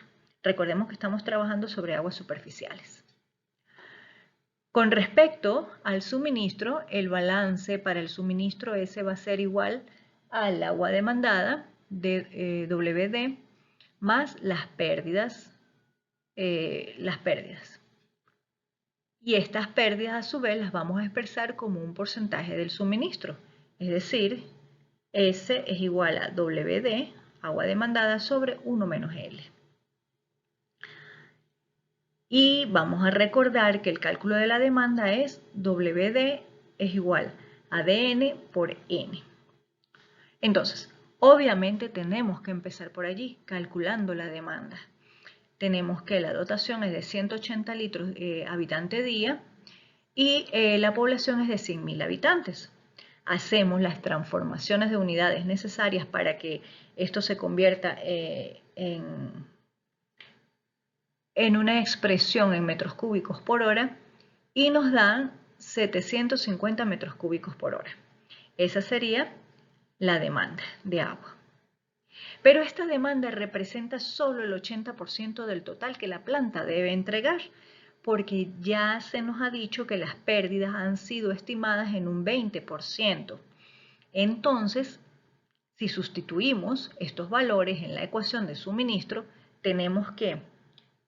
A: Recordemos que estamos trabajando sobre aguas superficiales. Con respecto al suministro, el balance para el suministro S va a ser igual al agua demandada de WD más las pérdidas. Y estas pérdidas a su vez las vamos a expresar como un porcentaje del suministro. Es decir, S es igual a WD, agua demandada, sobre 1 menos L. Y vamos a recordar que el cálculo de la demanda es WD es igual a dN por N. Entonces, obviamente tenemos que empezar por allí, calculando la demanda. Tenemos que la dotación es de 180 litros habitante día y la población es de 100.000 habitantes. Hacemos las transformaciones de unidades necesarias para que esto se convierta en una expresión en metros cúbicos por hora y nos dan 750 metros cúbicos por hora. Esa sería la demanda de agua. Pero esta demanda representa solo el 80% del total que la planta debe entregar, porque ya se nos ha dicho que las pérdidas han sido estimadas en un 20%. Entonces, si sustituimos estos valores en la ecuación de suministro, tenemos que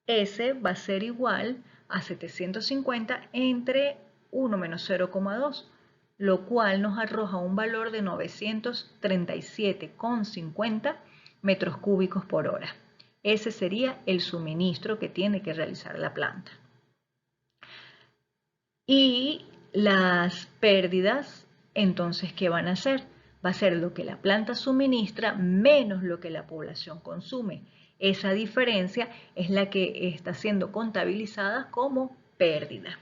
A: S va a ser igual a 750 entre 1 menos 0,2, lo cual nos arroja un valor de 937,50 metros cúbicos por hora. Ese sería el suministro que tiene que realizar la planta. Y las pérdidas, entonces, ¿qué van a hacer? Va a ser lo que la planta suministra menos lo que la población consume. Esa diferencia es la que está siendo contabilizada como pérdida.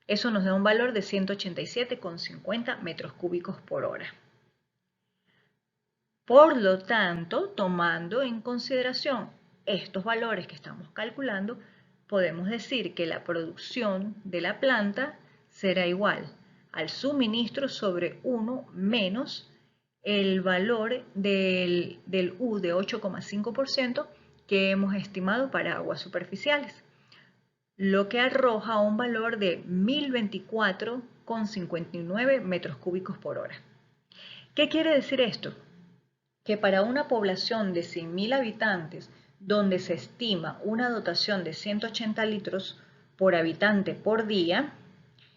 A: Eso nos da un valor de 187,50 metros cúbicos por hora. Por lo tanto, tomando en consideración estos valores que estamos calculando, podemos decir que la producción de la planta será igual al suministro sobre 1 menos el valor del U de 8,5% que hemos estimado para aguas superficiales, lo que arroja un valor de 1024,59 metros cúbicos por hora. ¿Qué quiere decir esto? Que para una población de 100.000 habitantes, donde se estima una dotación de 180 litros por habitante por día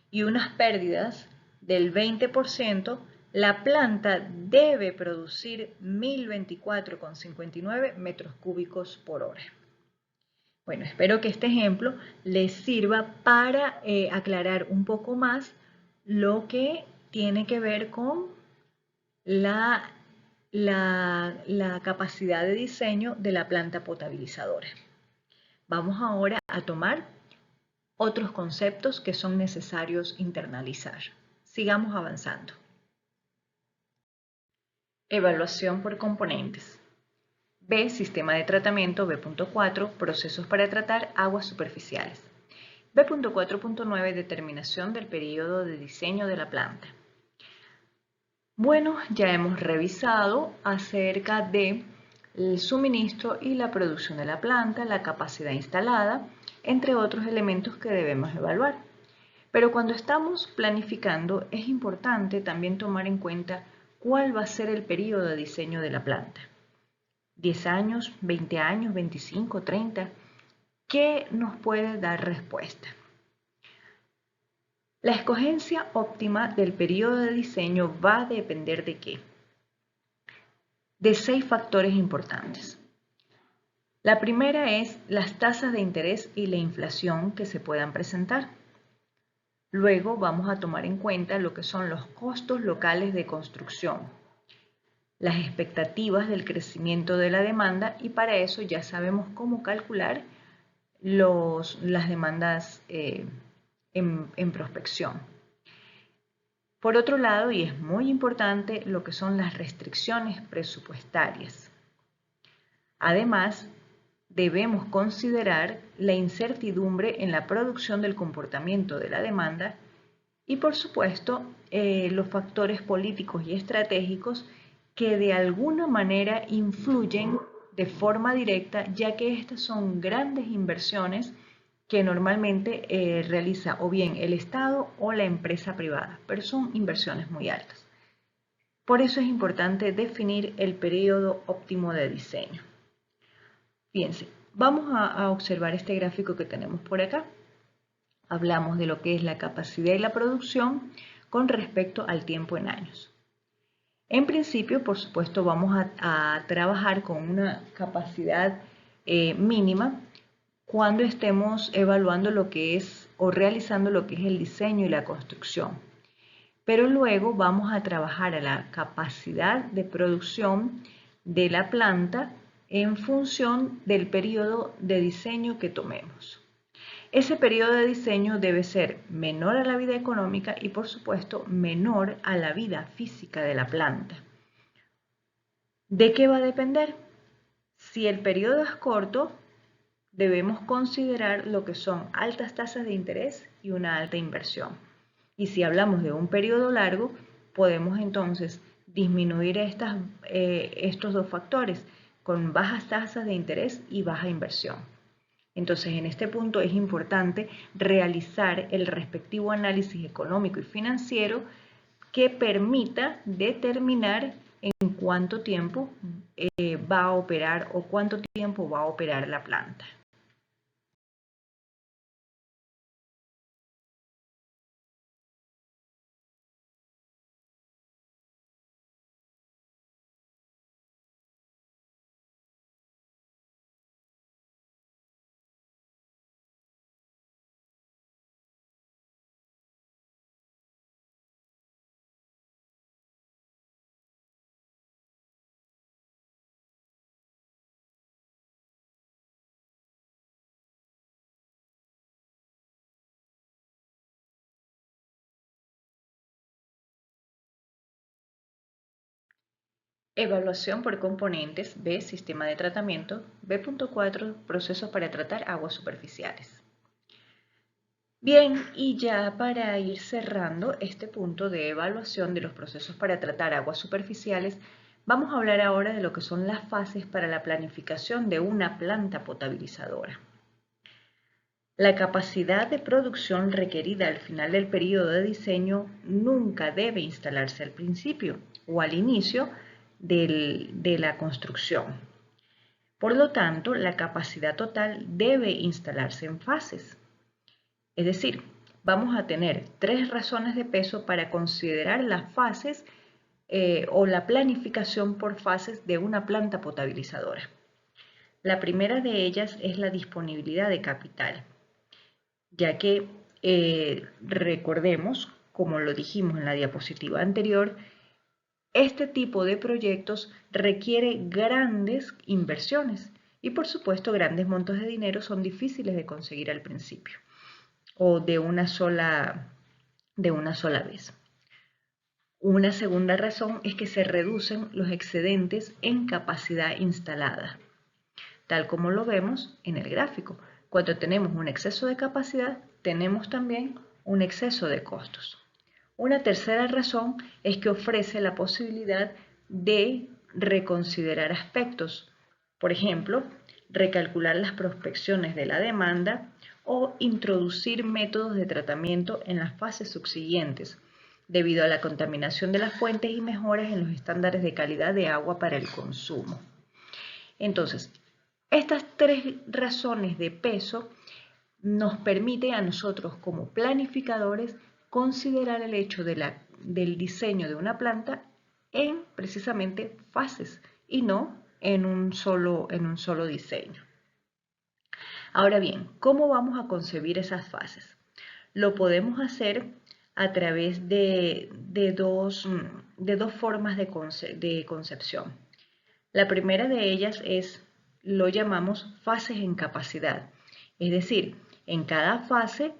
A: y unas pérdidas del 20%, la planta debe producir 1024,59 metros cúbicos por hora. Bueno, espero que este ejemplo les sirva para aclarar un poco más lo que tiene que ver con la capacidad de diseño de la planta potabilizadora. Vamos ahora a tomar otros conceptos que son necesarios internalizar. Sigamos avanzando. Evaluación por componentes. B. Sistema de tratamiento. B.4. Procesos para tratar aguas superficiales. B.4.9. Determinación del periodo de diseño de la planta. Bueno, ya hemos revisado acerca de el suministro y la producción de la planta, la capacidad instalada, entre otros elementos que debemos evaluar. Pero cuando estamos planificando es importante también tomar en cuenta cuál va a ser el periodo de diseño de la planta. 10 años, 20 años, 25, 30. ¿Qué nos puede dar respuesta? La escogencia óptima del periodo de diseño va a depender de qué? De 6 factores importantes. La primera es las tasas de interés y la inflación que se puedan presentar. Luego vamos a tomar en cuenta lo que son los costos locales de construcción, las expectativas del crecimiento de la demanda y para eso ya sabemos cómo calcular las demandas en prospección. Por otro lado, y es muy importante, lo que son las restricciones presupuestarias. Además, debemos considerar la incertidumbre en la producción del comportamiento de la demanda y, por supuesto, los factores políticos y estratégicos que de alguna manera influyen de forma directa, ya que estas son grandes inversiones que normalmente realiza o bien el Estado o la empresa privada, pero son inversiones muy altas. Por eso es importante definir el periodo óptimo de diseño. Fíjense, vamos a observar este gráfico que tenemos por acá. Hablamos de lo que es la capacidad y la producción con respecto al tiempo en años. En principio, por supuesto, vamos a trabajar con una capacidad mínima cuando estemos evaluando lo que es o realizando lo que es el diseño y la construcción. Pero luego vamos a trabajar a la capacidad de producción de la planta en función del periodo de diseño que tomemos. Ese periodo de diseño debe ser menor a la vida económica y, por supuesto, menor a la vida física de la planta. ¿De qué va a depender? Si el periodo es corto, debemos considerar lo que son altas tasas de interés y una alta inversión. Y si hablamos de un periodo largo, podemos entonces disminuir estos dos factores con bajas tasas de interés y baja inversión. Entonces, en este punto es importante realizar el respectivo análisis económico y financiero que permita determinar en cuánto tiempo va a operar o cuánto tiempo va a operar la planta. Evaluación por componentes. B. Sistema de tratamiento. B.4. Procesos para tratar aguas superficiales. Bien, y ya para ir cerrando este punto de evaluación de los procesos para tratar aguas superficiales, vamos a hablar ahora de lo que son las fases para la planificación de una planta potabilizadora. La capacidad de producción requerida al final del periodo de diseño nunca debe instalarse al principio o al inicio de la construcción. Por lo tanto, la capacidad total debe instalarse en fases. Es decir, vamos a tener 3 razones de peso para considerar las fases o la planificación por fases de una planta potabilizadora. La primera de ellas es la disponibilidad de capital, ya que recordemos, como lo dijimos en la diapositiva anterior, este tipo de proyectos requiere grandes inversiones y por supuesto grandes montos de dinero son difíciles de conseguir al principio o de una sola vez. Una segunda razón es que se reducen los excedentes en capacidad instalada, tal como lo vemos en el gráfico. Cuando tenemos un exceso de capacidad, tenemos también un exceso de costos. Una tercera razón es que ofrece la posibilidad de reconsiderar aspectos, por ejemplo, recalcular las prospecciones de la demanda o introducir métodos de tratamiento en las fases subsiguientes, debido a la contaminación de las fuentes y mejoras en los estándares de calidad de agua para el consumo. Entonces, estas tres razones de peso nos permiten a nosotros como planificadores considerar el hecho del diseño de una planta en precisamente fases y no en un solo diseño. Ahora bien, ¿cómo vamos a concebir esas fases? Lo podemos hacer a través de dos formas de concepción. La primera de ellas lo llamamos fases en capacidad, es decir, en cada fase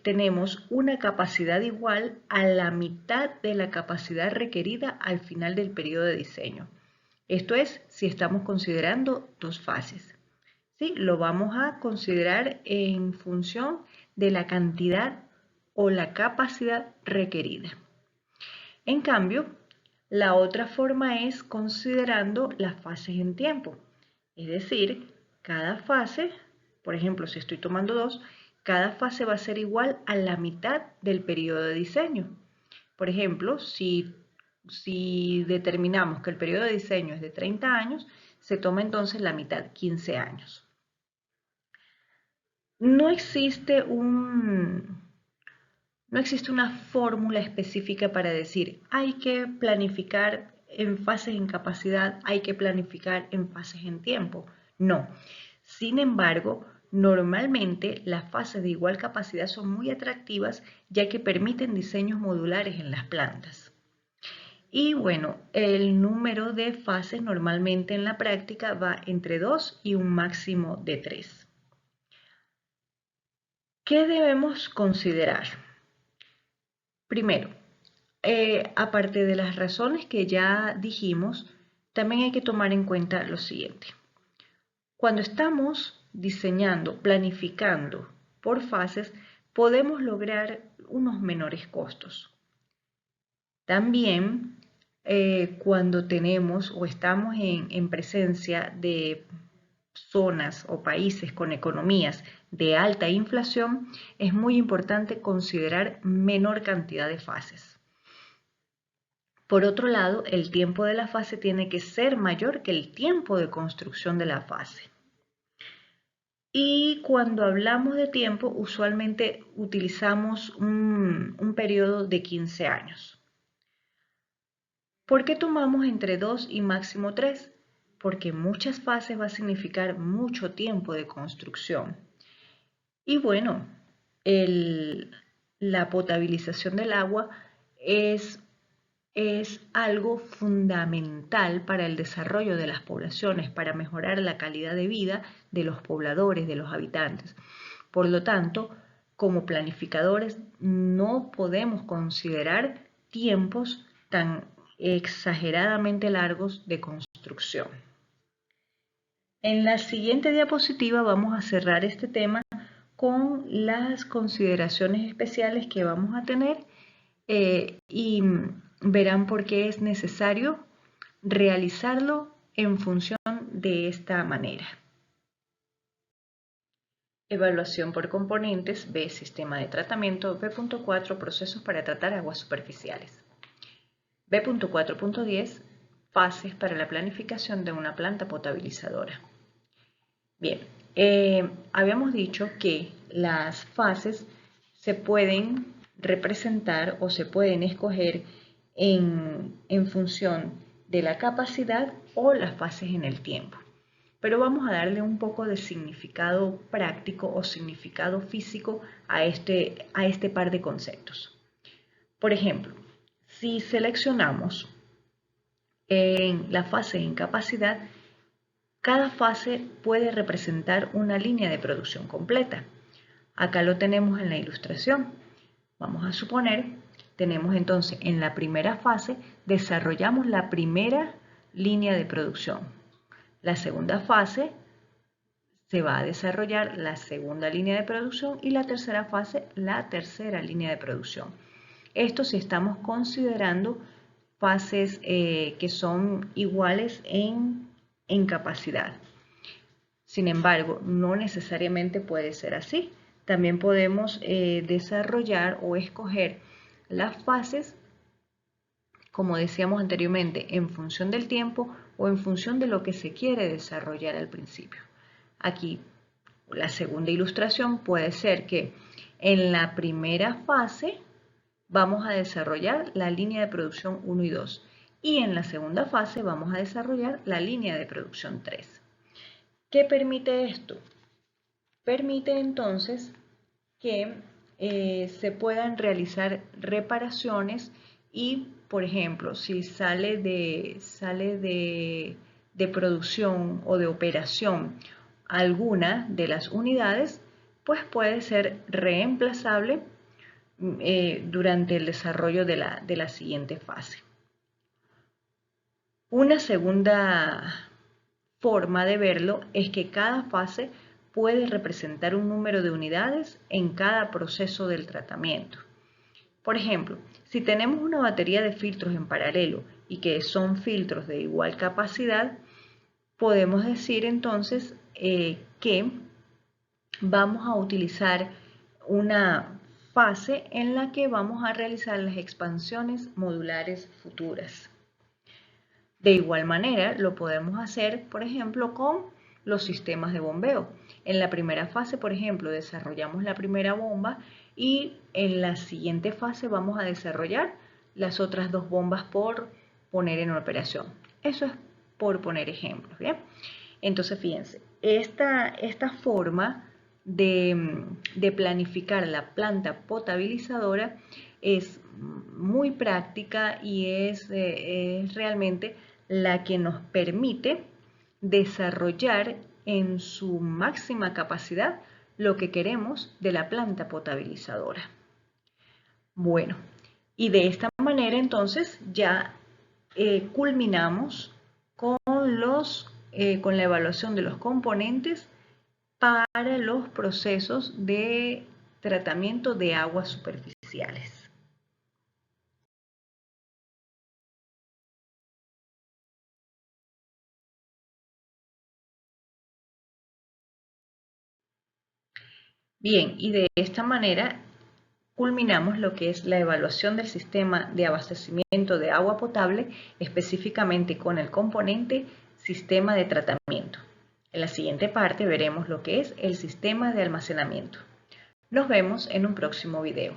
A: tenemos una capacidad igual a la mitad de la capacidad requerida al final del periodo de diseño. Esto es si estamos considerando dos fases. ¿Sí? Lo vamos a considerar en función de la cantidad o la capacidad requerida. En cambio, la otra forma es considerando las fases en tiempo. Es decir, cada fase, por ejemplo, si estoy tomando dos, cada fase va a ser igual a la mitad del periodo de diseño. Por ejemplo, si determinamos que el periodo de diseño es de 30 años, se toma entonces la mitad, 15 años. No existe una fórmula específica para decir hay que planificar en fases en capacidad, hay que planificar en fases en tiempo. No. Sin embargo, normalmente las fases de igual capacidad son muy atractivas ya que permiten diseños modulares en las plantas. Y bueno, el número de fases normalmente en la práctica va entre 2 y un máximo de 3. ¿Qué debemos considerar? Primero, aparte de las razones que ya dijimos, también hay que tomar en cuenta lo siguiente. Cuando estamos diseñando, planificando por fases, podemos lograr unos menores costos. También cuando tenemos o estamos en presencia de zonas o países con economías de alta inflación, es muy importante considerar menor cantidad de fases. Por otro lado, el tiempo de la fase tiene que ser mayor que el tiempo de construcción de la fase. Y cuando hablamos de tiempo, usualmente utilizamos un periodo de 15 años. ¿Por qué tomamos entre 2 y máximo 3? Porque muchas fases va a significar mucho tiempo de construcción. Y bueno, la potabilización del agua es algo fundamental para el desarrollo de las poblaciones, para mejorar la calidad de vida de los pobladores, de los habitantes. Por lo tanto, como planificadores no podemos considerar tiempos tan exageradamente largos de construcción. En la siguiente diapositiva vamos a cerrar este tema con las consideraciones especiales que vamos a tener y verán por qué es necesario realizarlo en función de esta manera. Evaluación por componentes, B, sistema de tratamiento, B.4, procesos para tratar aguas superficiales. B.4.10, fases para la planificación de una planta potabilizadora. Bien, habíamos dicho que las fases se pueden representar o se pueden escoger en función de la capacidad o las fases en el tiempo. Pero vamos a darle un poco de significado práctico o significado físico a este par de conceptos. Por ejemplo, si seleccionamos en la fase en capacidad, cada fase puede representar una línea de producción completa. Acá lo tenemos en la ilustración. Vamos a suponer tenemos entonces en la primera fase, desarrollamos la primera línea de producción. La segunda fase se va a desarrollar la segunda línea de producción y la tercera fase, la tercera línea de producción. Esto si estamos considerando fases que son iguales en capacidad. Sin embargo, no necesariamente puede ser así. También podemos desarrollar o escoger las fases, como decíamos anteriormente, en función del tiempo o en función de lo que se quiere desarrollar al principio. Aquí, la segunda ilustración puede ser que en la primera fase vamos a desarrollar la línea de producción 1 y 2 y en la segunda fase vamos a desarrollar la línea de producción 3. ¿Qué permite esto? Permite entonces que se puedan realizar reparaciones y, por ejemplo, si sale de producción o de operación alguna de las unidades, pues puede ser reemplazable durante el desarrollo de la siguiente fase. Una segunda forma de verlo es que cada fase puede representar un número de unidades en cada proceso del tratamiento. Por ejemplo, si tenemos una batería de filtros en paralelo y que son filtros de igual capacidad, podemos decir entonces que vamos a utilizar una fase en la que vamos a realizar las expansiones modulares futuras. De igual manera, lo podemos hacer, por ejemplo, con los sistemas de bombeo. En la primera fase, por ejemplo, desarrollamos la primera bomba y en la siguiente fase vamos a desarrollar las otras dos bombas por poner en operación. Eso es por poner ejemplos, ¿bien? Entonces, fíjense, esta forma de planificar la planta potabilizadora es muy práctica y es realmente la que nos permite desarrollar en su máxima capacidad lo que queremos de la planta potabilizadora. Bueno, y de esta manera entonces ya culminamos con la evaluación de los componentes para los procesos de tratamiento de aguas superficiales. Bien, y de esta manera culminamos lo que es la evaluación del sistema de abastecimiento de agua potable, específicamente con el componente sistema de tratamiento. En la siguiente parte veremos lo que es el sistema de almacenamiento. Nos vemos en un próximo video.